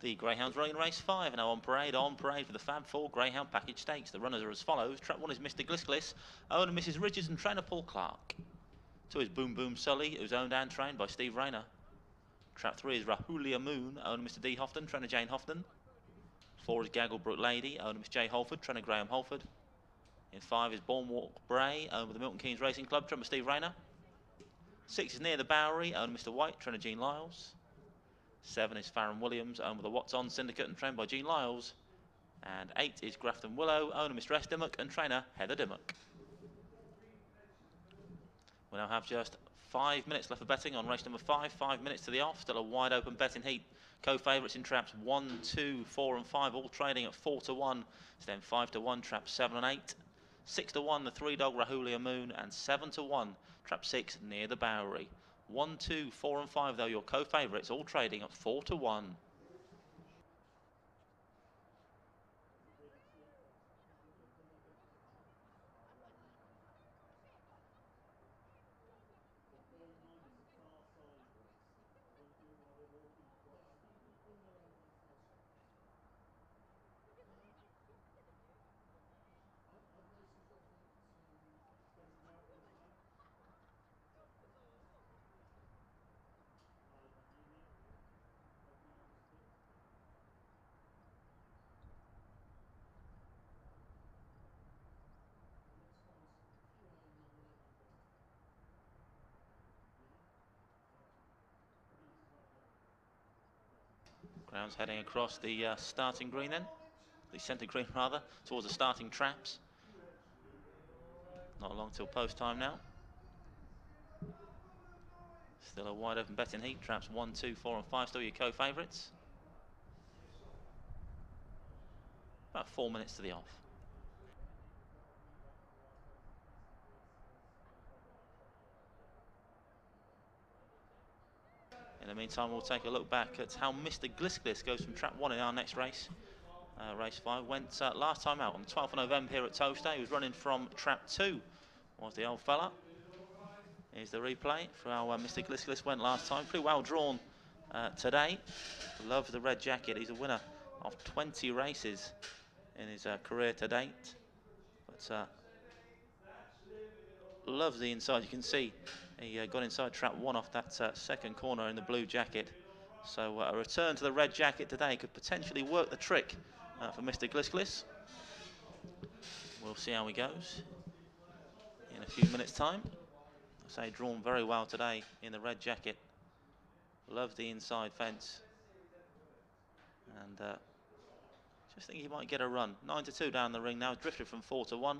The Greyhounds running race 5 are now on parade for the Fab 4 Greyhound Package Stakes. The runners are as follows. Trap 1 is Mr. Glisglis, owned and Mrs. Richards and trainer Paul Clark. 2 is Boom Boom Sully, who's owned and trained by Steve Rayner. Trap 3 is Rahulia Moon, owned and Mr. D. Houghton, trainer Jane Houghton. 4 is Gagglebrook Lady, owned and Miss J. Holford, trainer Graham Holford. In 5 is Bournemouth Bray, owned with the Milton Keynes Racing Club, trainer Steve Rayner. 6 is Near the Bowery, owned Mr. White, trainer Gene Lyles. 7 is Farron Williams, owned with the What's On Syndicate and trained by Gene Lyles. And 8 is Grafton Willow, owner Mr. S. Dimmock and trainer Heather Dimmock. We now have just 5 minutes left for betting on race number 5. 5 minutes to the off, still a wide open betting heat. Co-favourites in traps 1, 2, 4 and 5, all trading at 4 to 1. It's then 5 to 1, traps 7 and 8. 6 to 1, the 3-dog Rahulia Moon, and 7 to 1, trap 6, Near the Bowery. 1, 2, 4 and 5 though, your co-favourites, all trading at 4 to 1. Grounds heading across the starting green then, the centre green rather, towards the starting traps. Not long till post time now. Still a wide open betting heat, traps 1, 2, 4 and 5, still your co-favourites. About 4 minutes to the off. In the meantime, we'll take a look back at how Mr. Glisglis goes from trap 1 in our next race. Race 5 went last time out on the 12th of November here at Towcester. He was running from trap 2, was the old fella. Here's the replay for how Mr. Glisglis went last time. Pretty well drawn today. Loves the red jacket. He's a winner of 20 races in his career to date. But loves the inside. You can see he got inside trap 1 off that second corner in the blue jacket. So a return to the red jacket today could potentially work the trick for Mr. Glisglis. We'll see how he goes in a few minutes' time. Say drawn very well today in the red jacket. Loves the inside fence. And just think he might get a run. 9-2 down the ring now. Drifted from 4-1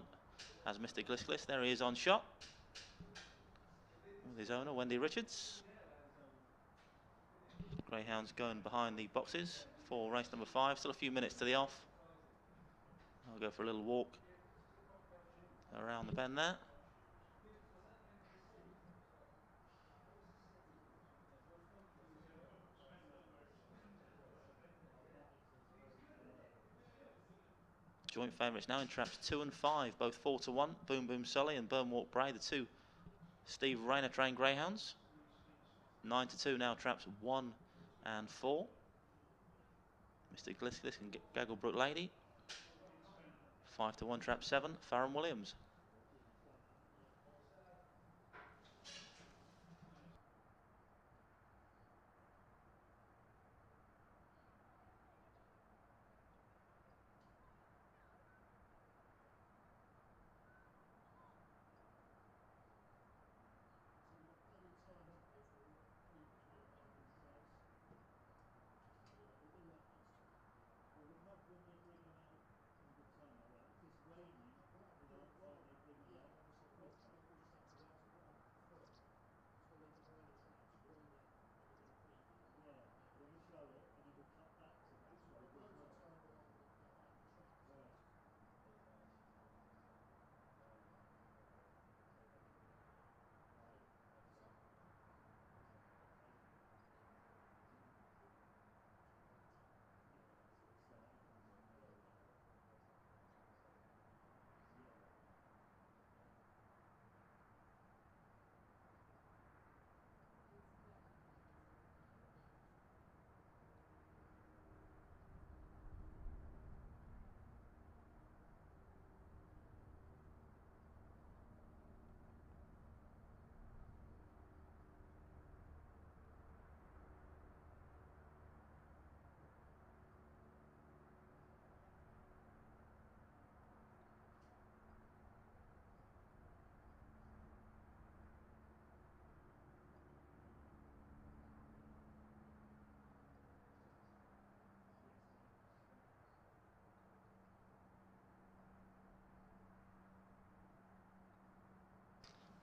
as Mr. Glisglis. There he is on shot with his owner, Wendy Richards. Greyhounds going behind the boxes for race number 5. Still a few minutes to the off. I'll go for a little walk around the bend there. Joint favourites now in traps 2 and 5, both 4-1. Boom Boom Sully and Burnwalk Bray, the two Steve Rayner trained greyhounds. 9-2 now, traps 1 and 4. Mr. Glisglis and Gagglebrook Lady. 5-1, trap 7, Farron Williams.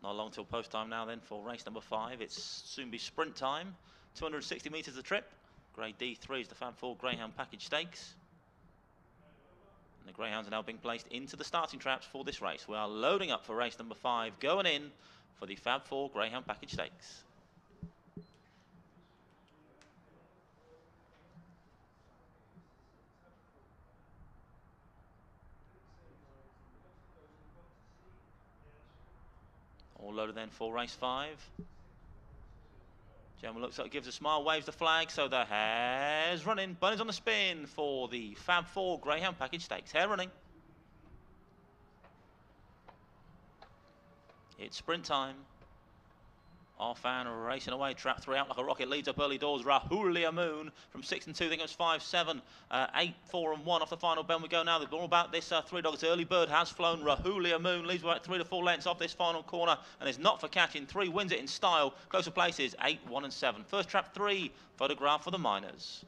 Not long till post time now then for race number 5. It's soon be sprint time. 260 metres a trip. Grade D3 is the Fab 4 Greyhound Package Stakes. And the Greyhounds are now being placed into the starting traps for this race. We are loading up for race number 5, going in for the Fab 4 Greyhound Package Stakes. All loaded then for race 5. Gentleman looks up, gives a smile, waves the flag, so the hare's running. Bunny's on the spin for the Fab 4 Greyhound Package Stakes. Hare running. It's sprint time. Arfan racing away, trap 3 out like a rocket, leads up early doors. Rahulia Moon from 6 and 2, I think it was 5-7, 8, 4 and 1 off the final bend we go now. They're all about this 3 dogs. Early Bird has flown. Rahulia Moon leads about 3 to 4 lengths off this final corner and is not for catching. 3 wins it in style. Closer places 8, 1 and 7. First trap 3, photograph for the minors.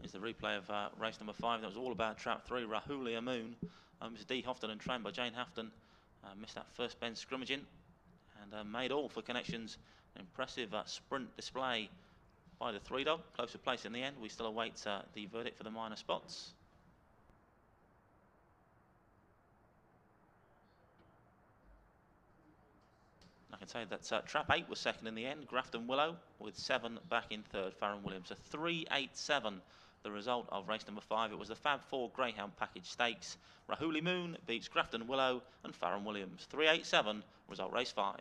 It's the replay of race number 5. That was all about trap 3, Rahulia Moon. Mr. D. Houghton and trained by Jane Hafton. Missed that first bend scrimmaging and made all for connections. An impressive sprint display by the 3 dog. Closer place in the end. We still await the verdict for the minor spots. I can say that trap 8 was second in the end. Grafton Willow with 7 back in third. Farron Williams. A 3-8-7. The result of race number 5. It was the Fab 4 Greyhound Package Stakes. Rahuli Moon beats Grafton Willow and Farron Williams. 3-8-7. Result race 5.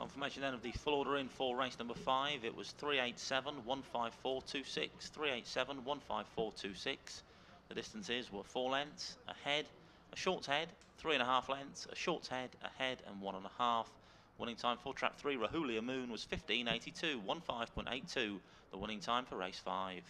Confirmation then of the full order in for race number 5. It was 387.15426, 387.15426. The distances were 4 lengths, a head, a short head, 3.5 lengths, a short head, a head, and 1.5. Winning time for trap 3, Rahulia Moon, was 15.82, 15.82, the winning time for race 5.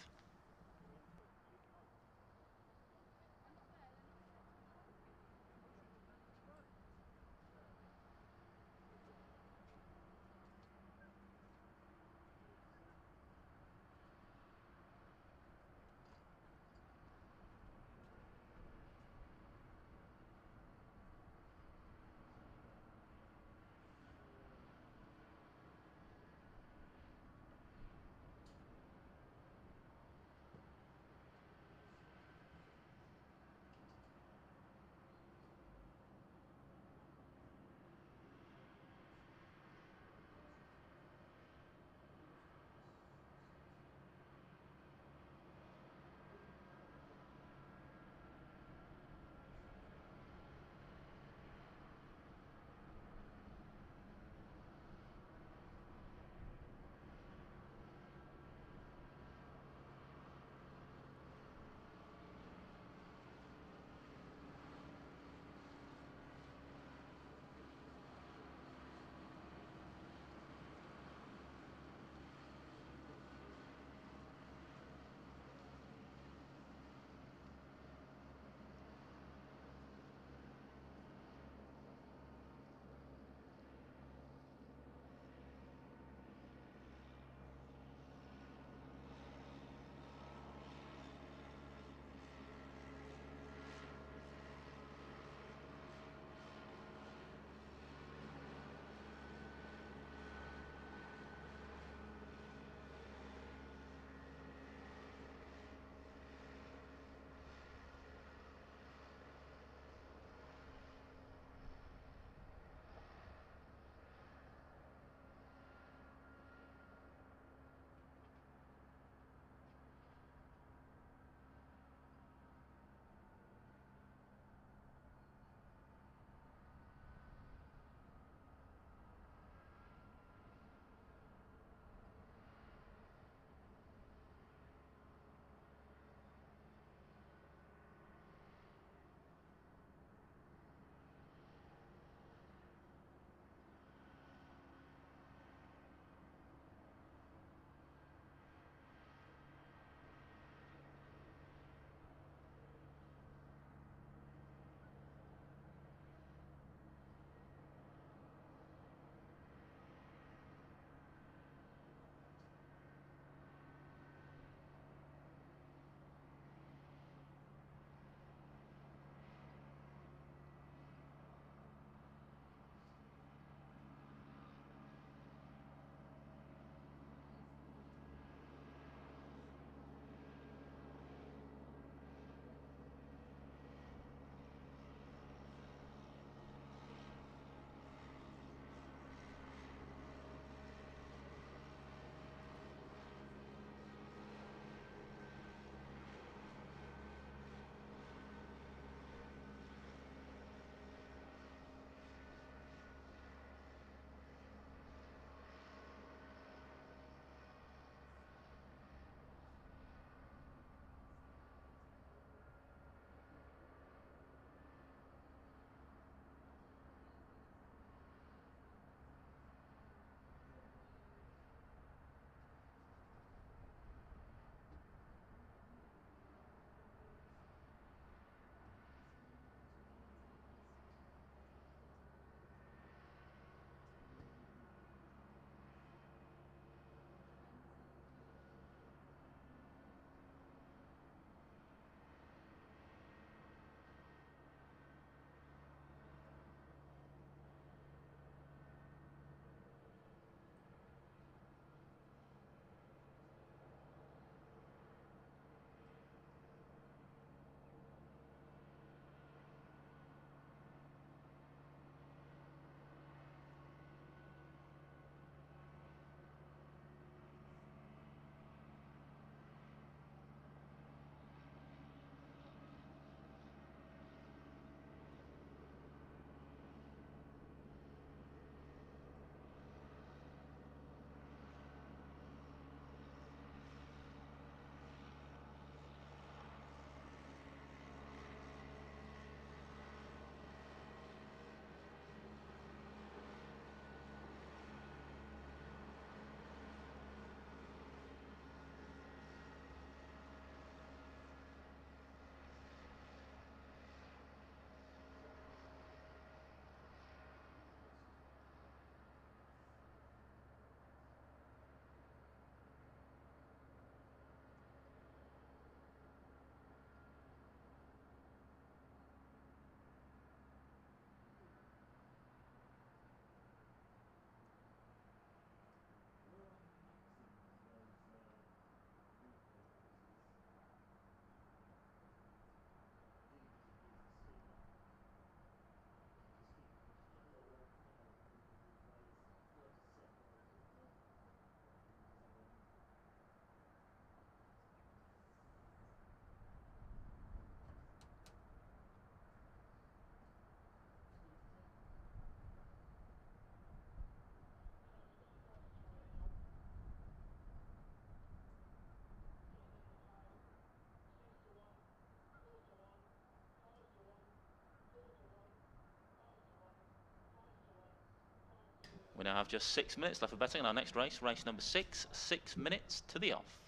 We now have just 6 minutes left for betting in our next race, race number 6, 6 minutes to the off.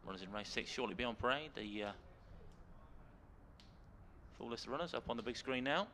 Runners in race 6 shortly be on parade. The full list of runners up on the big screen now.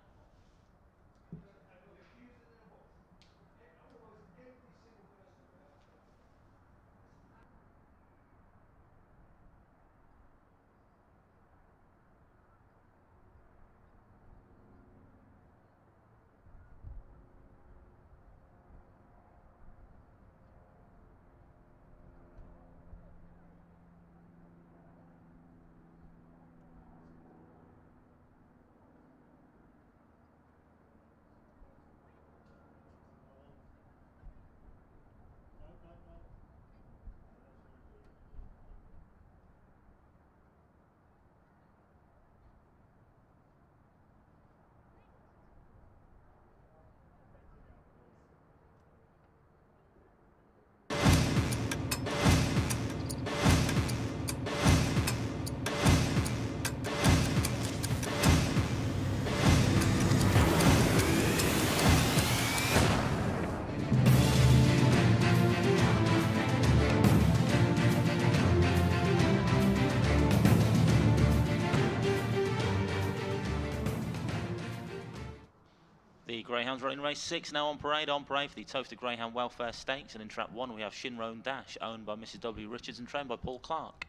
The greyhounds running race 6 now on parade for the Towcester Greyhound Welfare Stakes, and in trap 1 we have Shinrone Dash, owned by Mrs. W. Richards and trained by Paul Clark.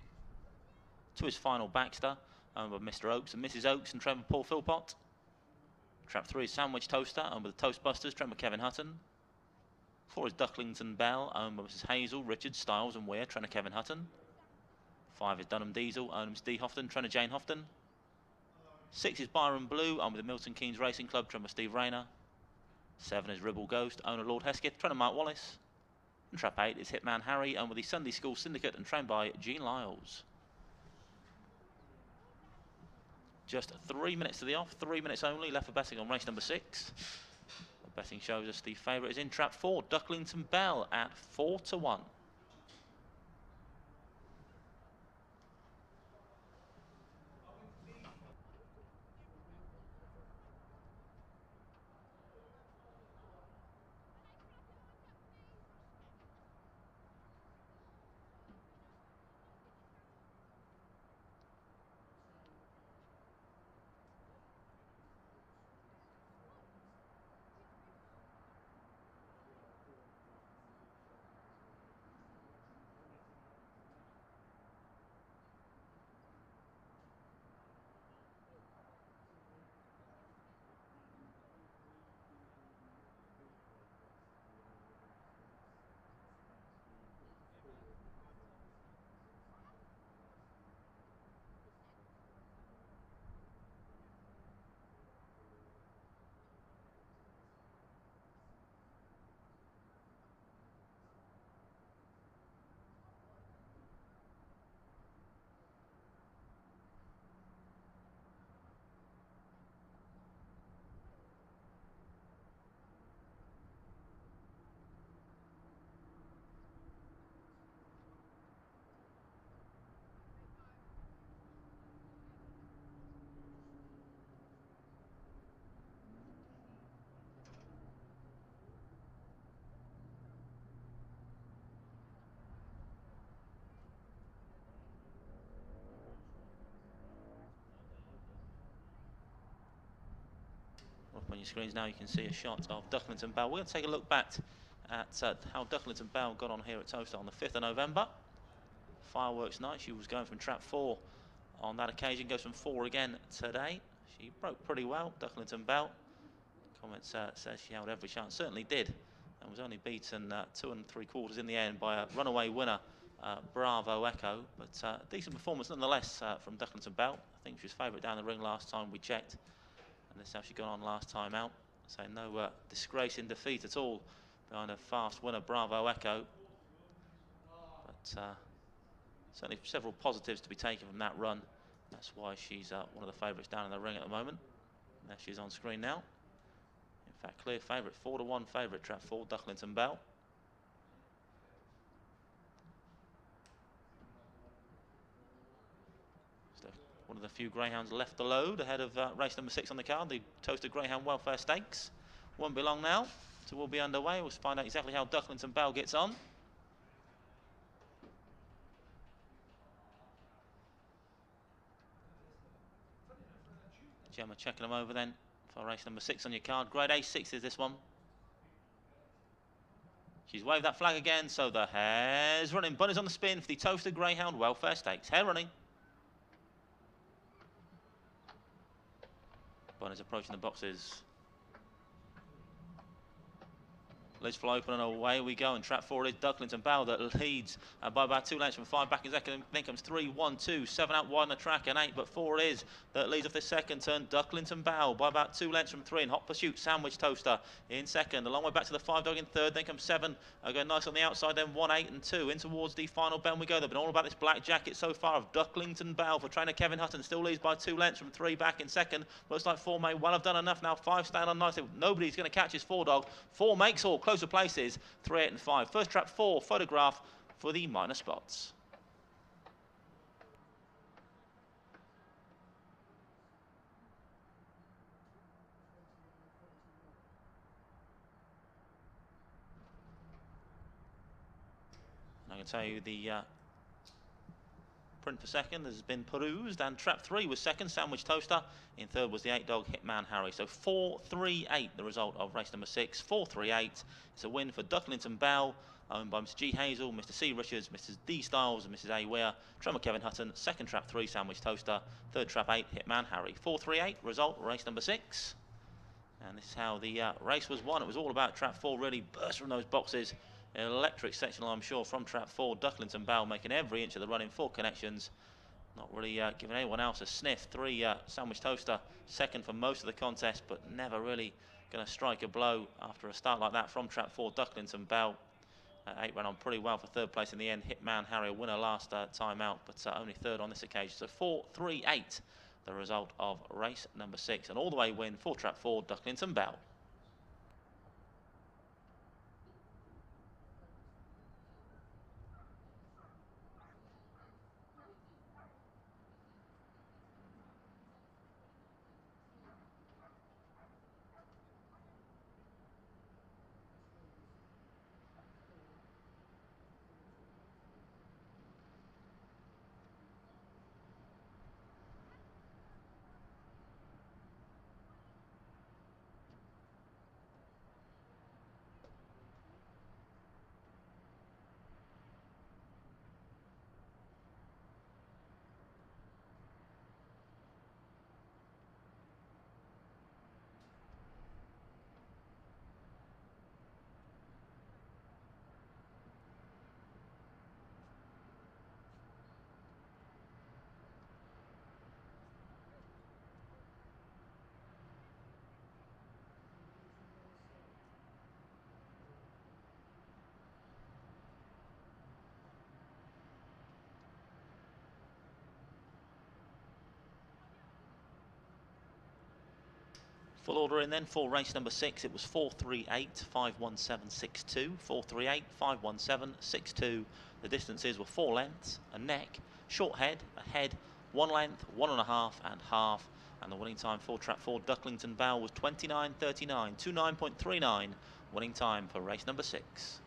To his final Baxter, owned by Mr. Oakes and Mrs. Oakes and trained by Paul Philpott. Trap 3 is Sandwich Toaster, owned by the Toastbusters, trained by Kevin Hutton. 4 is Ducklington Bell, owned by Mrs. Hazel, Richards, Styles and Weir, trainer Kevin Hutton. 5 is Dunham Diesel, owned by Mrs. D. Houghton, trainer Jane Houghton. 6 is Byron Blue, owned by the Milton Keynes Racing Club, trained by Steve Rayner. 7 is Ribble Ghost, owner Lord Hesketh, trainer Mark Wallace. And trap 8 is Hitman Harry, owned by the Sunday School Syndicate and trained by Jean Lyles. Just 3 minutes to the off, 3 minutes only left for betting on race number 6. The betting shows us the favourite is in trap 4, Ducklington Bell at 4-1. Up on your screens now, you can see a shot of Ducklington Bell. We're going to take a look back at how Ducklington Bell got on here at Towcester on the 5th of November. Fireworks night. She was going from trap 4 on that occasion, goes from 4 again today. She broke pretty well, Ducklington Bell. Comments says she held every chance, certainly did, and was only beaten 2 3/4 in the end by a runaway winner, Bravo Echo. But decent performance nonetheless from Ducklington Bell. I think she was favourite down the ring last time we checked. And this is how she got on last time out. So no disgrace in defeat at all behind a fast winner, Bravo Echo. But certainly several positives to be taken from that run. That's why she's one of the favourites down in the ring at the moment. There she's on screen now. In fact, clear favourite, 4-1 favourite, trap 4, Ducklington Bell. One of the few greyhounds left to load ahead of race number 6 on the card, the Towcester Greyhound Welfare Stakes. Won't be long now So we'll be underway. We'll find out exactly how Ducklington Bell gets on. Gemma checking them over then for race number 6 on your card. Grade A6 is this one. She's waved that flag again, so the hare's running. Bunny's on the spin for the Towcester Greyhound Welfare Stakes. Hare running. Bunny's approaching the boxes. Lids fly open and away we go. And trap 4 is Ducklington Bell that leads by about 2 lengths from 5 back in second. Then comes 3, 1, 2, 7 out wide on the track and 8, but 4 it is that leads off this second turn. Ducklington Bell by about 2 lengths from 3. And hot pursuit Sandwich Toaster in second. A long way back to the 5 dog in third. Then comes 7. Going nice on the outside. Then 1, 8 and 2 in towards the final bend we go. They've been all about this black jacket so far of Ducklington Bell for trainer Kevin Hutton. Still leads by 2 lengths from 3 back in second. Looks like 4 may well have done enough now. 5 stand on nicely. Nobody's going to catch his 4 dog. 4 makes all closer places. 3, 8 and 5. First trap 4, photograph for the minor spots. And I can tell you the print for second has been perused, and trap 3 was second, Sandwich Toaster. In third was the 8 dog Hitman Harry. So 4-3-8 the result of race number 6. 4-3-8. It's a win for Ducklington Bell, owned by Mr. G Hazel, Mr. C Richards, Mrs. D Styles and Mrs. A Weir. Tremor Kevin Hutton. Second trap 3, Sandwich Toaster. Third trap 8, Hitman Harry. 4-3-8 result, race number 6. And this is how the race was won. It was all about trap 4 really burst from those boxes. An electric sectional, I'm sure, from trap 4. Ducklington Bell making every inch of the run in 4 connections. Not really giving anyone else a sniff. 3, Sandwich Toaster, second for most of the contest, but never really going to strike a blow after a start like that from trap 4. Ducklington Bell. 8 ran on pretty well for third place in the end. Hitman Harry, a winner last time out, but only third on this occasion. So 4-3-8, the result of race number 6. An all-the-way win for trap 4, Ducklington Bell. Full order in then for race number 6. It was 4-3-8, 5-1-7-6-2. 4-3-8, 5-1-7-6-2. The distances were 4 lengths, a neck, short head, a head, 1 length, 1.5 and half. And the winning time for trap 4 Ducklington Bell was 29.39, 29.39 winning time for race number 6.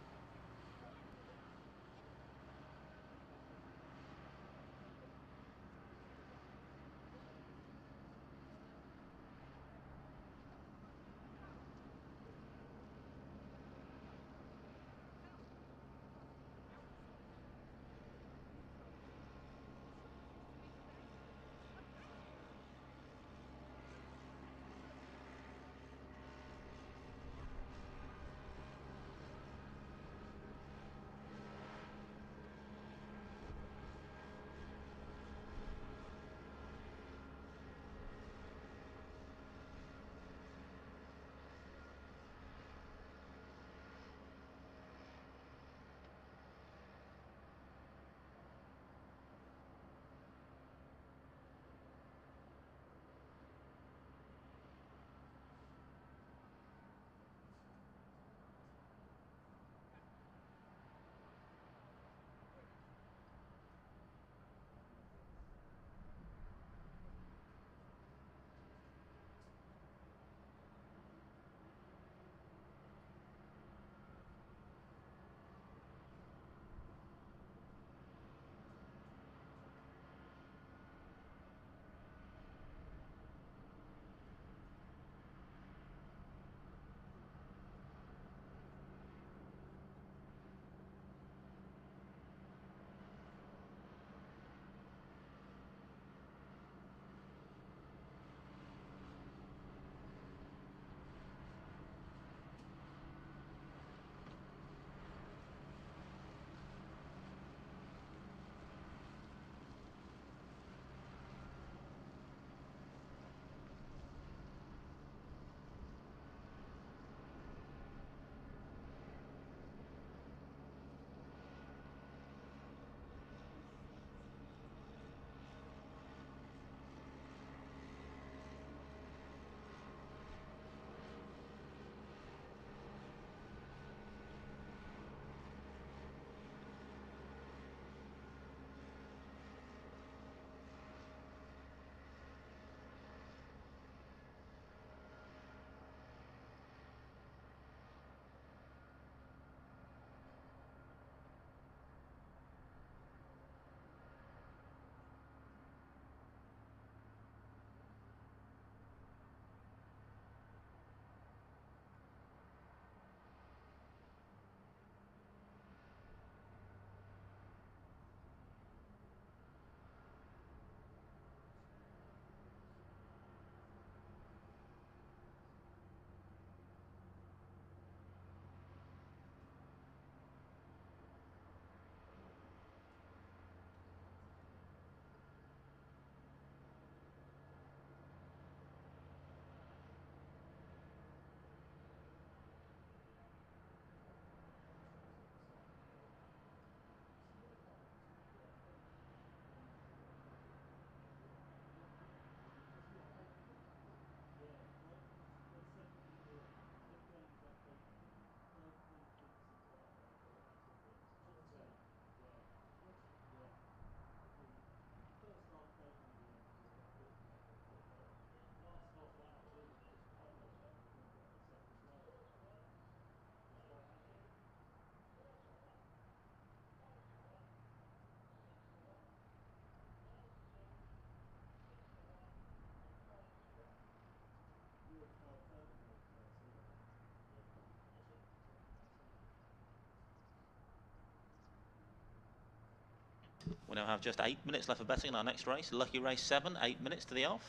We now have just 8 minutes left of betting in our next race. Lucky race 7, 8 minutes to the off.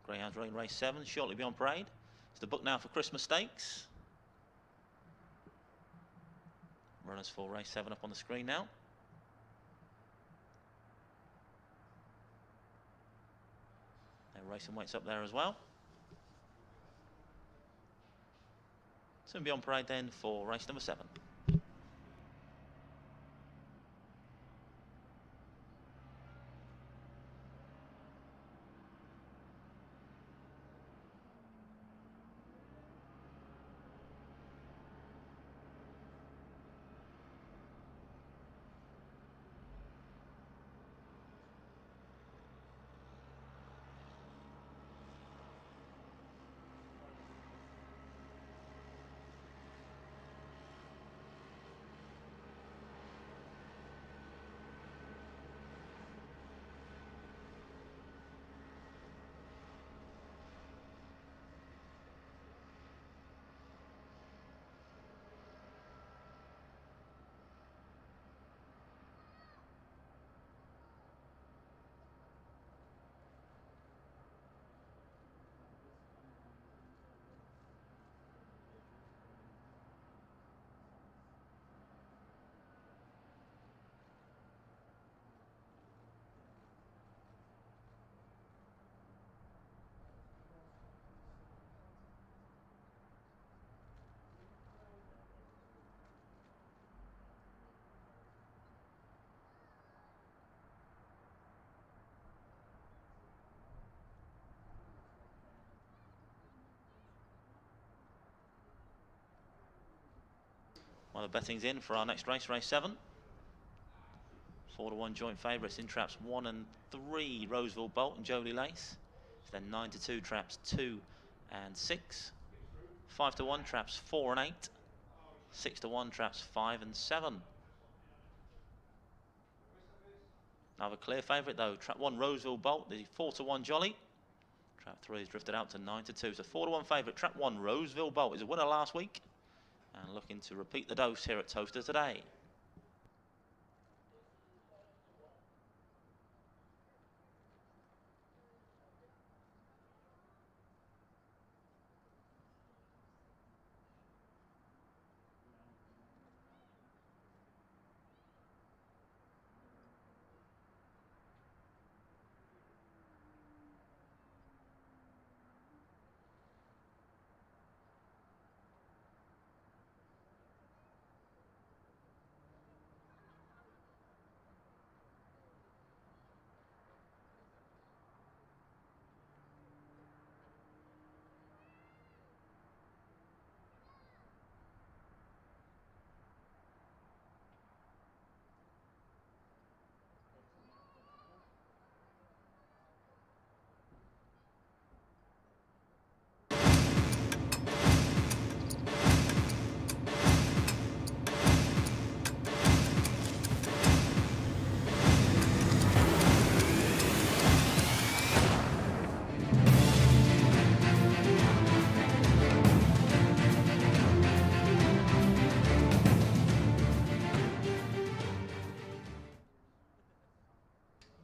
Greyhounds running race 7, shortly beyond parade. It's the book now for Christmas Stakes. Runners for race 7 up on the screen now. And racing weights up there as well. Soon be on parade then for race number 7. Well, the betting's in for our next race, race 7. 4-1 joint favourites in traps 1 and 3, Roseville Bolt and Jolie Lace. Then 9-2 traps 2 and 6. 5-1 traps 4 and 8. 6-1 traps 5 and 7. Now a clear favourite though, trap 1 Roseville Bolt, the 4-1 Jolly. Trap 3 has drifted out to 9-2. So 4-1 favourite, trap 1 Roseville Bolt is a winner last week. And looking to repeat the dose here at Towcester today.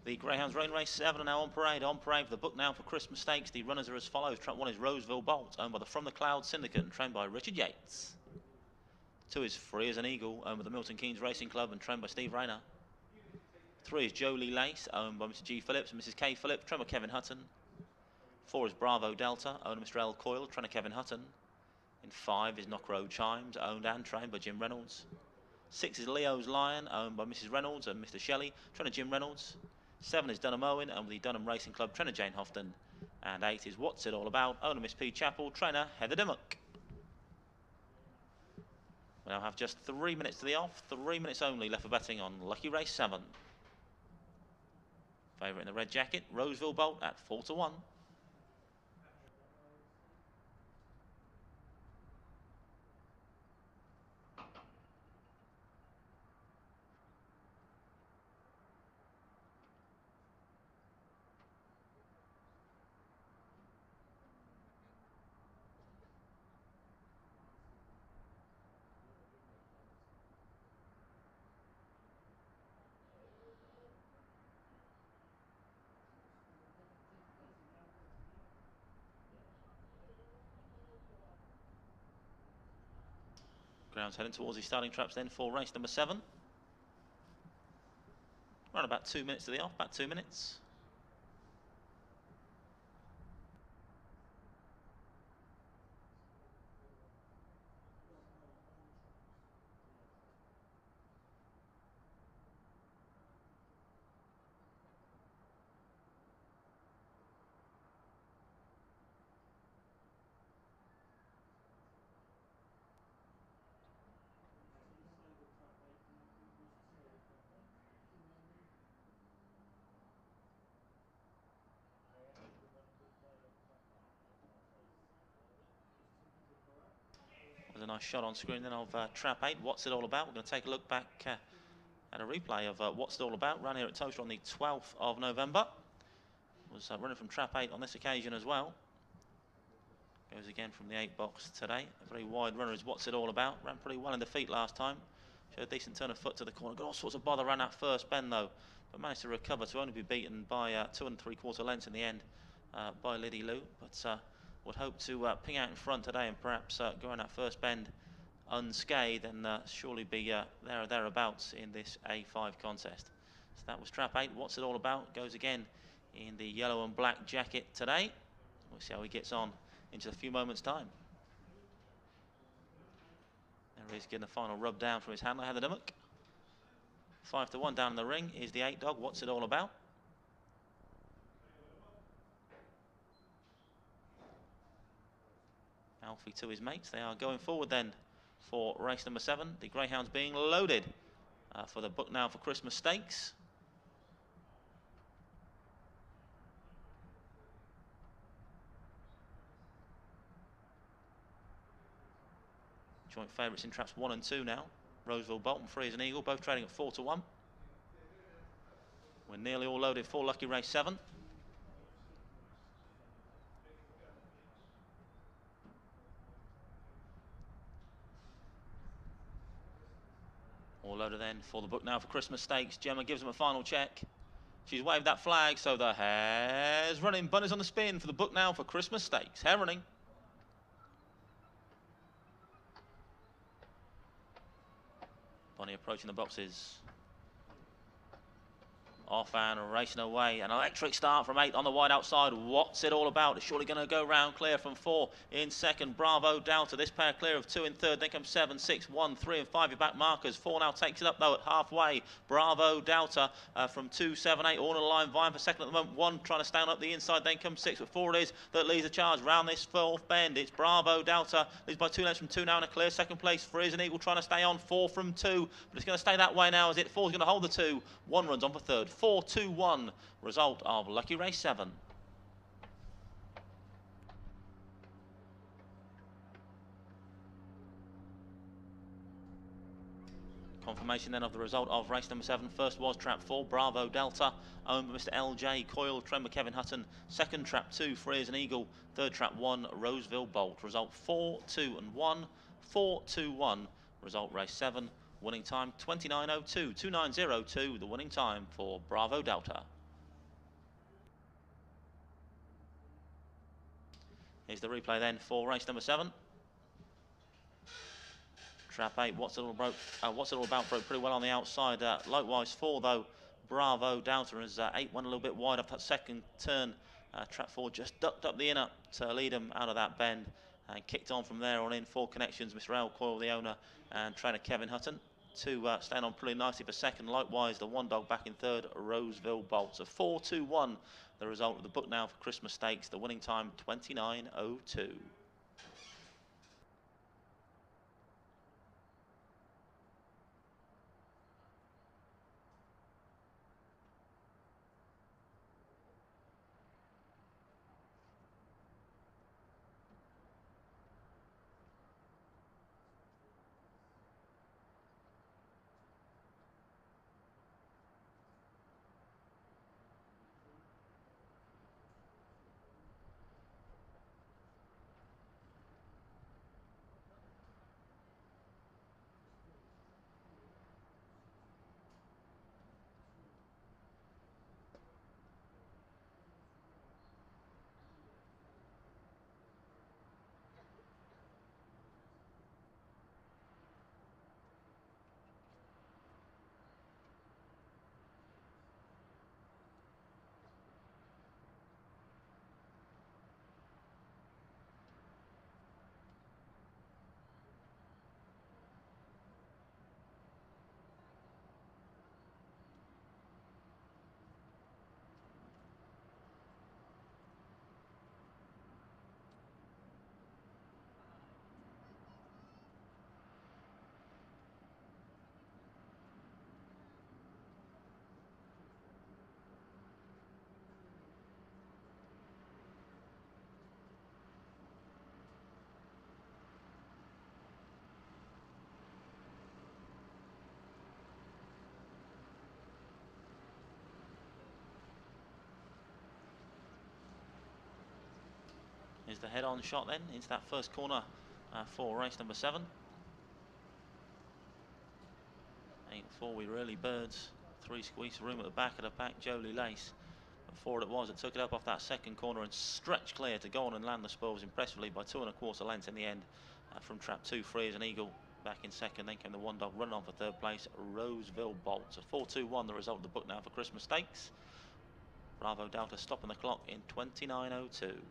The Greyhounds Rain Race 7 are now on parade. On parade for the book now for Christmas Stakes. The runners are as follows. Trap 1 is Roseville Bolt, owned by the From the Cloud Syndicate and trained by Richard Yates. 2 is Free as an Eagle, owned by the Milton Keynes Racing Club and trained by Steve Rayner. 3 is Jolie Lace, owned by Mr. G. Phillips and Mrs. K. Phillips, trained by Kevin Hutton. 4 is Bravo Delta, owned by Mr. L. Coyle, trained by Kevin Hutton. In 5 is Knock Road Chimes, owned and trained by Jim Reynolds. 6 is Leo's Lion, owned by Mrs. Reynolds and Mr. Shelley, trained by Jim Reynolds. 7 is Dunham Owen, owned by the Dunham Racing Club, trainer Jane Houghton. And 8 is What's It All About, owner Miss P. Chappell, trainer Heather Dimmock. We now have just 3 minutes to the off, 3 minutes only left for betting on Lucky Race 7. Favourite in the red jacket, Roseville Bolt at 4-1. Ground's heading towards the starting traps then for race number 7. Around about 2 minutes to the off, about 2 minutes. There's a nice shot on screen then of Trap 8. What's it all about? We're going to take a look back at a replay of What's It All About. Ran here at Towcester on the 12th of November. Was running from Trap 8 on this occasion as well. Goes again from the 8 box today. A very wide runner is What's It All About. Ran pretty well in defeat last time. Showed a decent turn of foot to the corner. Got all sorts of bother around that first bend though. But managed to recover to only be beaten by 2 3/4 lengths in the end by Liddy Lou. But would hope to ping out in front today and perhaps go on that first bend unscathed and surely be there or thereabouts in this A5 contest. So that was Trap 8. What's It All About? Goes again in the yellow and black jacket today. We'll see how he gets on into a few moments' time. There he is getting the final rub down from his handler, Heather Dimmock. 5-1 down in the ring is the 8 dog. What's It All About? Alfie to his mates. They are going forward then for race number 7. The greyhounds being loaded for the Book Now for Christmas Stakes. Joint favourites in traps 1 and 2 now. Roseville, Bolton, Free as an Eagle, both trading at 4-1. We're nearly all loaded for lucky race 7. All loaded then for the Book Now for Christmas Stakes. Gemma gives them a final check. She's waved that flag, so the hare's running. Bunny's on the spin for the Book Now for Christmas Stakes. Hare running. Bunny approaching the boxes. Off and racing away. An electric start from 8 on the wide outside. What's It All About? It's surely going to go round clear from 4 in second. Bravo Delta. This pair clear of 2 in third. Then comes 7, 6, 1, 3 and 5 your back markers. 4 now takes it up though at halfway. Bravo Delta from 2, 7, 8 all in the line vying for second at the moment. 1 trying to stand up the inside. Then comes 6 but 4 it is that leads the charge round this 4th bend. It's Bravo Delta. Leads by 2 lengths from 2 now in a clear second place. Free as an Eagle trying to stay on 4 from 2. But it's going to stay that way now as it 4 is going to hold the 2. 1 runs on for third. 4-2-1 result of lucky race 7. Confirmation then of the result of race number 7. First was trap 4, Bravo Delta, owned by Mr. LJ Coyle, trained by Kevin Hutton. Second trap 2, Free as an Eagle. Third trap 1, Roseville Bolt. Result 4-2-1, 4-2-1. Result race 7. Winning time 29:02, 29:02. The winning time for Bravo Delta. Here's the replay then for race number 7. Trap 8, What's It All About broke pretty well on the outside. Likewise 4 though, Bravo Delta as 8 went a little bit wide off that second turn. Trap 4 just ducked up the inner to lead him out of that bend and kicked on from there on in. 4 connections, Mr. L Coyle, the owner, and trainer Kevin Hutton. 2 stand on pretty nicely for second. Likewise, the 1 dog back in third, Roseville Bolt. So 4-2-1, the result of the Book Now for Christmas Stakes. The winning time 29:02. is the head-on shot then into that first corner for race number 7. Ain't before we really birds. 3 squeeze room at the back of the pack. Jolie Lace. But 4 it was. It took it up off that second corner and stretched clear to go on and land the spoils impressively by 2 1/4 lengths in the end from trap 2. Free as an eagle back in second. Then came the one dog running on for third place, Roseville Bolt. So 4-2-1 the result of the book now for Christmas Stakes. Bravo Delta stopping the clock in 29:02.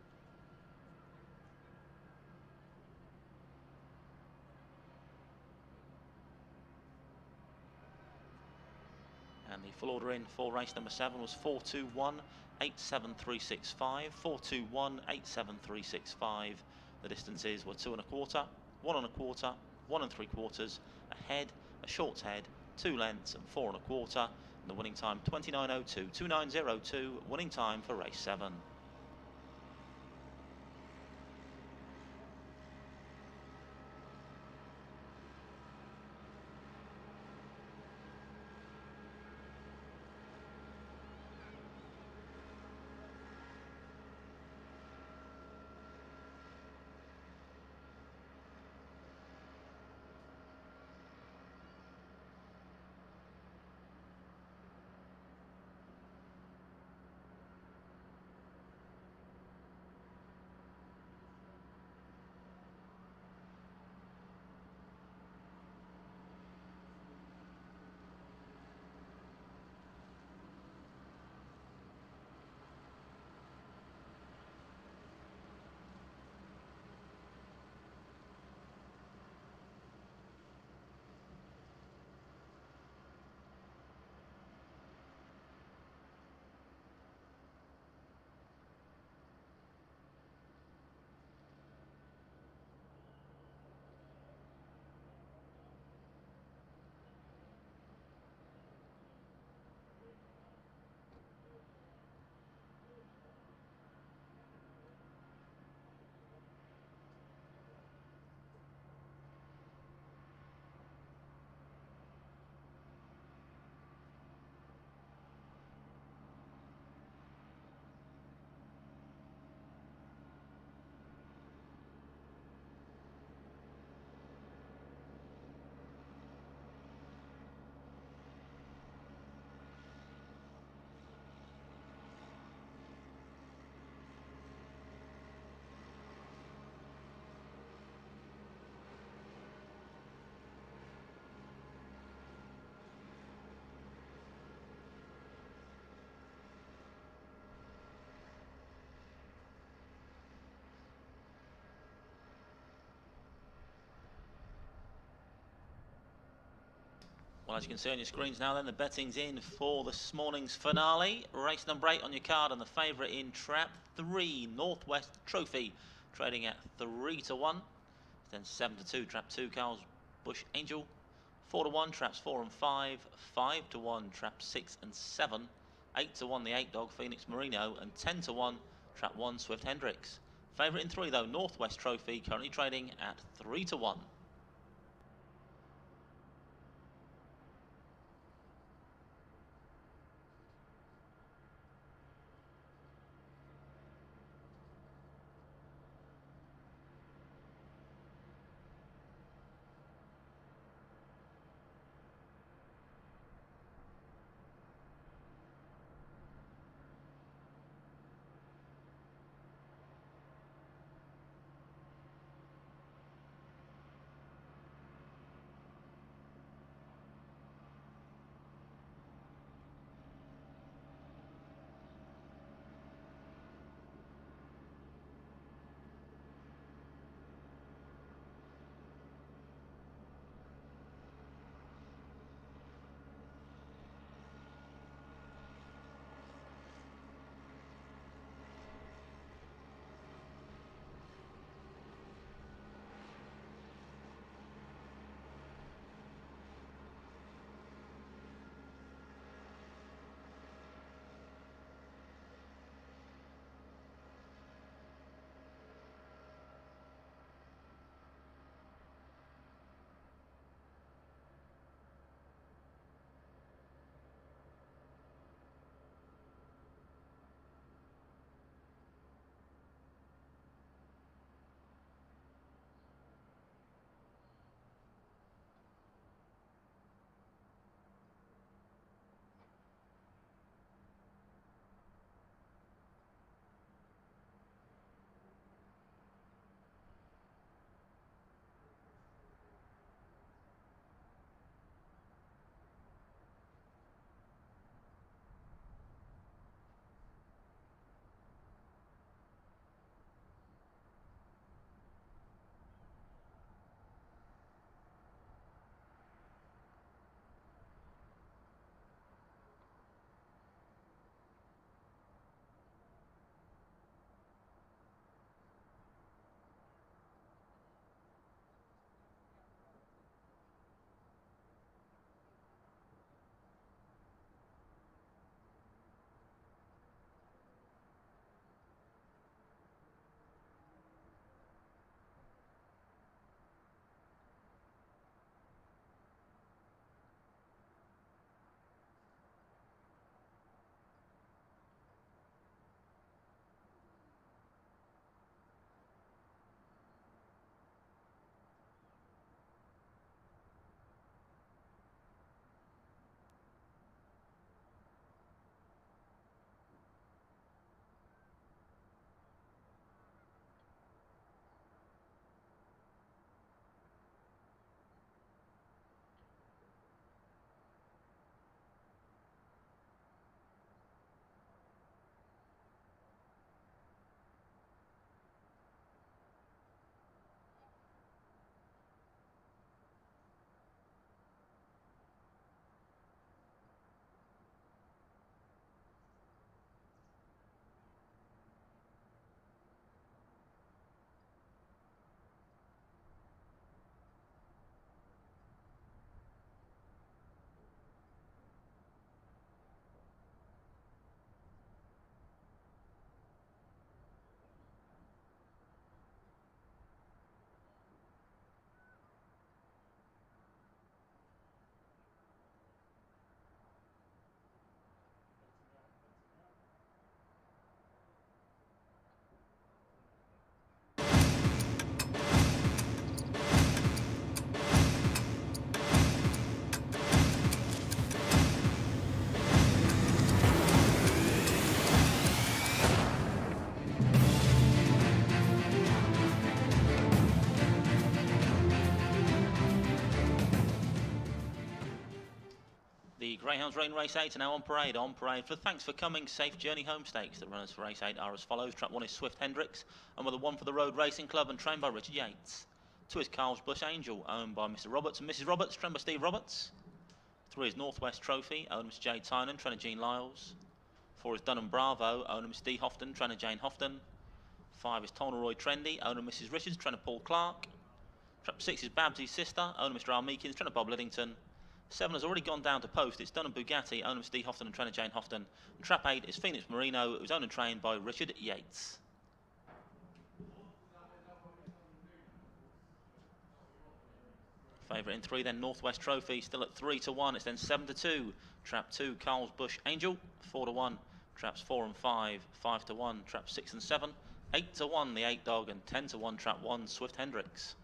And the full order in for race number 7 was 4-2-1, 8-7-3-6-5, 4-2-1, 8-7-3-6-5. The distances were 2 1/4, 1 1/4, 1 3/4, a head, a short head, 2 lengths, and 4 1/4. And the winning time 29:02, 29:02, winning time for race 7. Well, as you can see on your screens now, then the betting's in for this morning's finale. Race number 8 on your card, and the favourite in trap 3, Northwest Trophy, trading at 3-1. Then 7-2, trap 2, Carl's Bush Angel. 4-1, traps 4 and 5. 5-1, trap 6 and 7. 8-1, the 8 dog, Phoenix Merino. And 10-1, trap 1, Swift Hendricks. Favourite in 3, though, Northwest Trophy, currently trading at 3-1. Greyhounds Rain Race 8 are now on parade. On parade for Thanks for Coming Safe Journey Home Stakes. The runners for Race 8 are as follows. Trap 1 is Swift Hendricks, and with a 1 for the Road Racing Club and trained by Richard Yates. 2 is Carl's Bush Angel, owned by Mr. Roberts and Mrs. Roberts, trained by Steve Roberts. 3 is Northwest Trophy, owned by Mr. Jay Tynan, trainer Jean Lyles. 4 is Dunham Bravo, owned by Mr. D. Houghton, trainer Jane Houghton. 5 is Tolleroy Trendy, owned by Mrs. Richards, trainer Paul Clark. Trap 6 is Babsy's Sister, owned by Mr. Al Meekins, trainer Bob Liddington. 7 has already gone down to post. It's Dunham Bugatti, owned by Steve Houghton and trainer Jane Houghton. And Trap 8 is Phoenix Marino, who's owned and trained by Richard Yates. Favourite in 3 then, Northwest Trophy, still at 3 to 1. It's then 7 to 2. Trap 2, Carl's Bush Angel, 4 to 1. Traps 4 and 5, 5 to 1. Traps 6 and 7, 8 to 1, the 8 Dog, and 10 to 1, Trap 1, Swift Hendricks.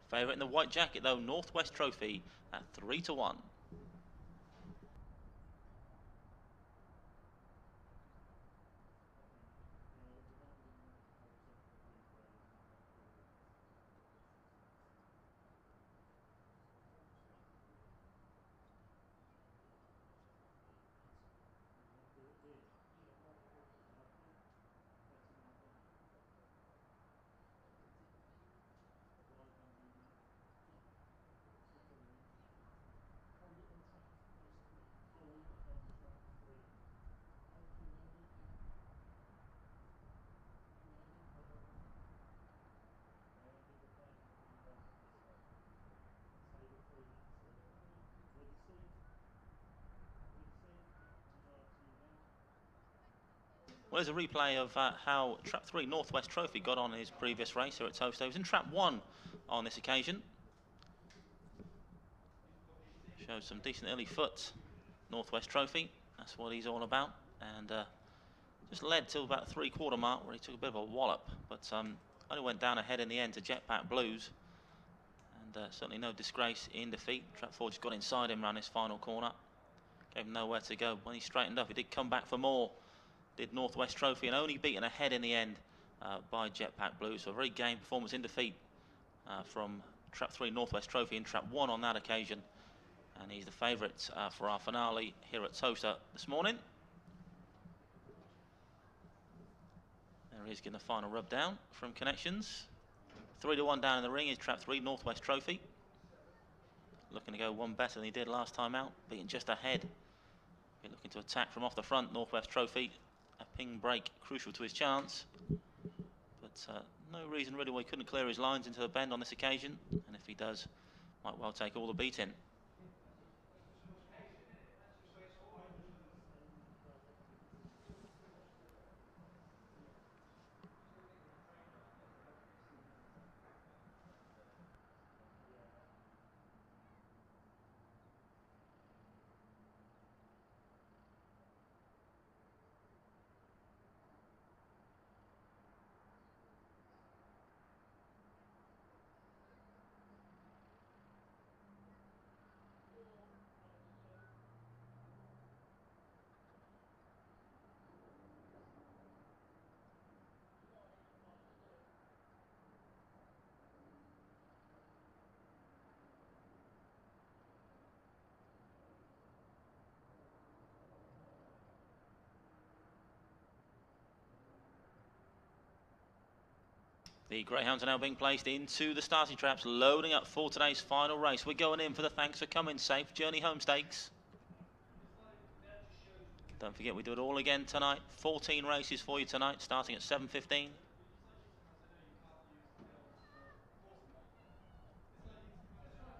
Favourite in the white jacket though, Northwest Trophy at 3 to 1. Well, there's a replay of how Trap 3 Northwest Trophy got on in his previous race here at Towcester. He was in Trap 1 on this occasion. Shows some decent early foot, Northwest Trophy. That's what he's all about. And just led till about the 3/4 mark where he took a bit of a wallop. But only went down ahead in the end to Jetpack Blues. And certainly no disgrace in defeat. Trap 4 just got inside him around his final corner. Gave him nowhere to go. When he straightened up, he did come back for more. Did Northwest Trophy and only beaten ahead in the end by Jetpack Blues. So a very game performance in defeat from Trap 3 Northwest Trophy and Trap 1 on that occasion. And he's the favourite for our finale here at Towcester this morning. There he is getting the final rub down from Connections. 3 to 1 down in the ring is Trap 3 Northwest Trophy. Looking to go one better than he did last time out, being just ahead. Looking to attack from off the front, Northwest Trophy. A ping break crucial to his chance. But no reason really why he couldn't clear his lines into the bend on this occasion. And if he does, might well take all the beating. The Greyhounds are now being placed into the starting traps, loading up for today's final race. We're going in for the Thanks for Coming Safe Journey Home Stakes. Don't forget we do it all again tonight. 14 races for you tonight, starting at 7:15.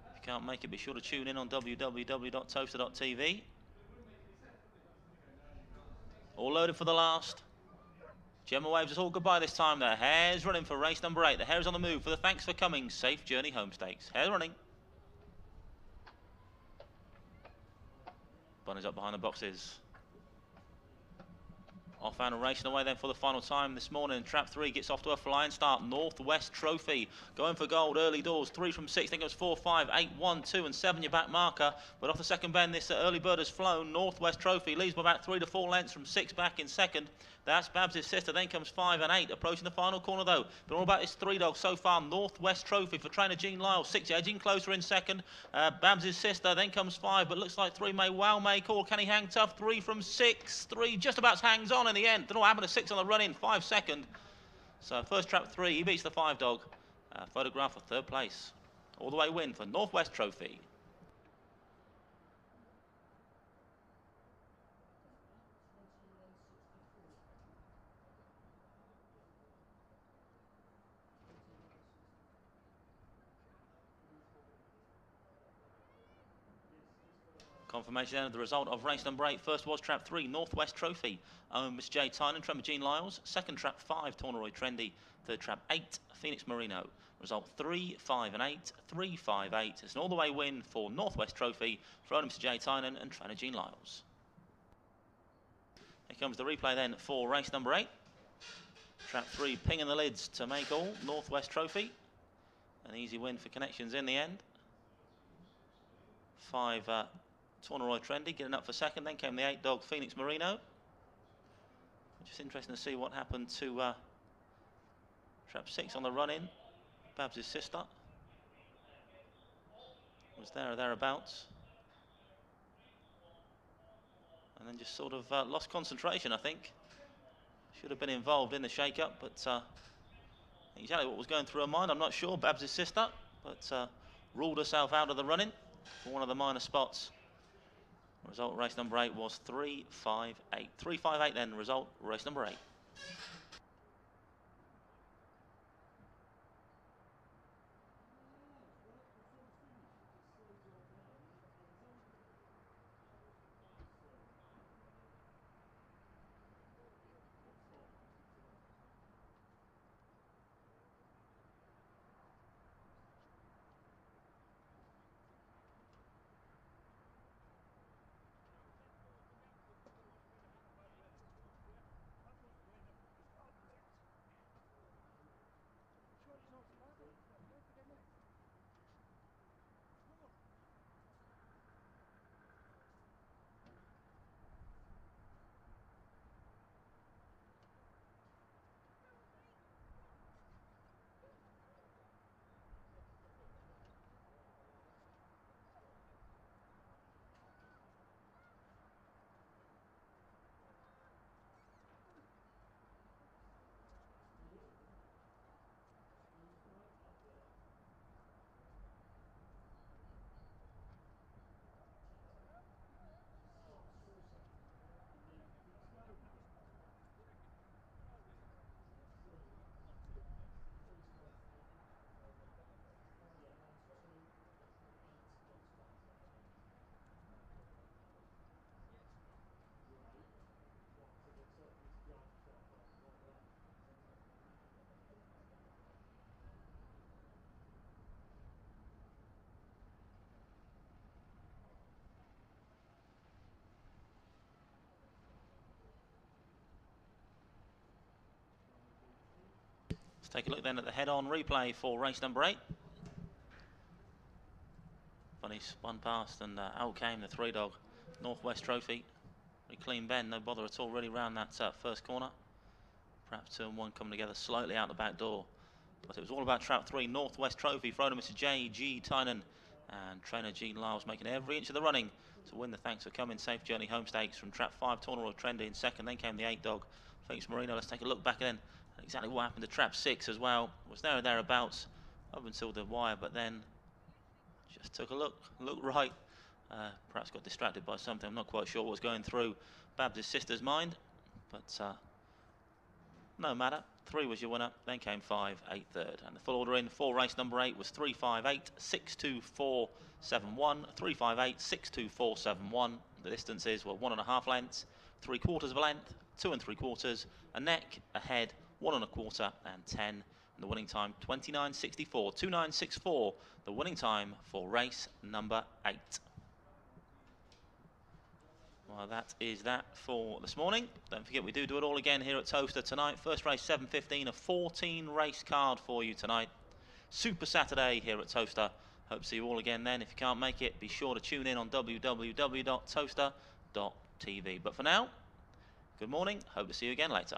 If you can't make it, be sure to tune in on www.towcester.tv. All loaded for the last. Gemma waves us all goodbye this time. The Hare's running for race number 8. The Hare's on the move for the Thanks for Coming Safe Journey Home Stakes. Hare running. Bunny's up behind the boxes. Off and racing away then for the final time this morning. Trap 3 gets off to a flying start. Northwest Trophy going for gold early doors. 3 from 6. I think it was 4, 5, 8, 1, 2 and 7 your back marker. But off the second bend this early bird has flown. Northwest Trophy leads by about 3 to 4 lengths from 6 back in second. That's Babs' sister. Then comes 5 and 8 approaching the final corner though. But all about this 3 dog so far. Northwest Trophy for trainer Gene Lyle. 6 edging closer in second. Babs' sister. Then comes 5 but looks like 3 may call. Can he hang tough? 3 from 6. 3 just about hangs on in the end. Don't know what happened to 6 on the run in. 5 second. So first Trap 3. He beats the 5 dog. Photograph for third place. All the way win for Northwest Trophy. Confirmation then of the result of race number 8. First was Trap 3, Northwest Trophy. Miss J. Tynan, Tremor Gene Lyles. Second Trap 5, Torneroy Trendy. Third Trap 8, Phoenix Marino. Result 3, 5 and 8, 3, 5, 8. It's an all the way win for Northwest Trophy for Mr. J. Tynan and trainer Gene Lyles. Here comes the replay then for race number 8. Trap 3 pinging the lids to make all. Northwest Trophy. An easy win for Connections in the end. 5 Torneroy Trendy getting up for second. Then came the 8 dog Phoenix Marino. Just interesting to see what happened to Trap 6 on the run in. Babs' sister was there or thereabouts. And then just sort of lost concentration, I think. Should have been involved in the shake-up, but exactly what was going through her mind, I'm not sure. Babs' sister, but ruled herself out of the running for one of the minor spots. Result race number 8 was 3, 5, 8. 3, 5, 8 then, result race number 8. Let's take a look then at the head-on replay for race number 8. Funny spun past and out came the 3 dog Northwest Trophy. Very clean bend, no bother at all really round that first corner. Perhaps 2 and 1 coming together slightly out the back door. But it was all about Trap 3 Northwest Trophy for owner Mr. J.G. Tynan and trainer Gene Lyles making every inch of the running to win the Thanks for Coming Safe Journey Home Stakes from Trap 5 Torneroy Trendy in second. Then came the 8 dog Phoenix Marino. Let's take a look back then. Exactly what happened to Trap 6 as well. Was there or thereabouts up until the wire, but then just took a look right. Perhaps got distracted by something. I'm not quite sure what was going through Babs' sister's mind, but no matter. 3 was your winner, then came 5, 8 third. And the full order in for race number 8 was 3, 5, 8, 6, 2, 4, 7, 1, 3, 5, 8, 6, 2, 4, 7, 1. The distances were 1.5 lengths, 3/4 of a length, 2 3/4, a neck, a head, 1 1/4 and 10. And the winning time 29.64, 29.64. The winning time for race number 8. Well, that is that for this morning. Don't forget, we do it all again here at Towcester tonight. First race 7:15, a 14 race card for you tonight. Super Saturday here at Towcester. Hope to see you all again then. If you can't make it, be sure to tune in on www.towcester.tv. But for now, good morning. Hope to see you again later.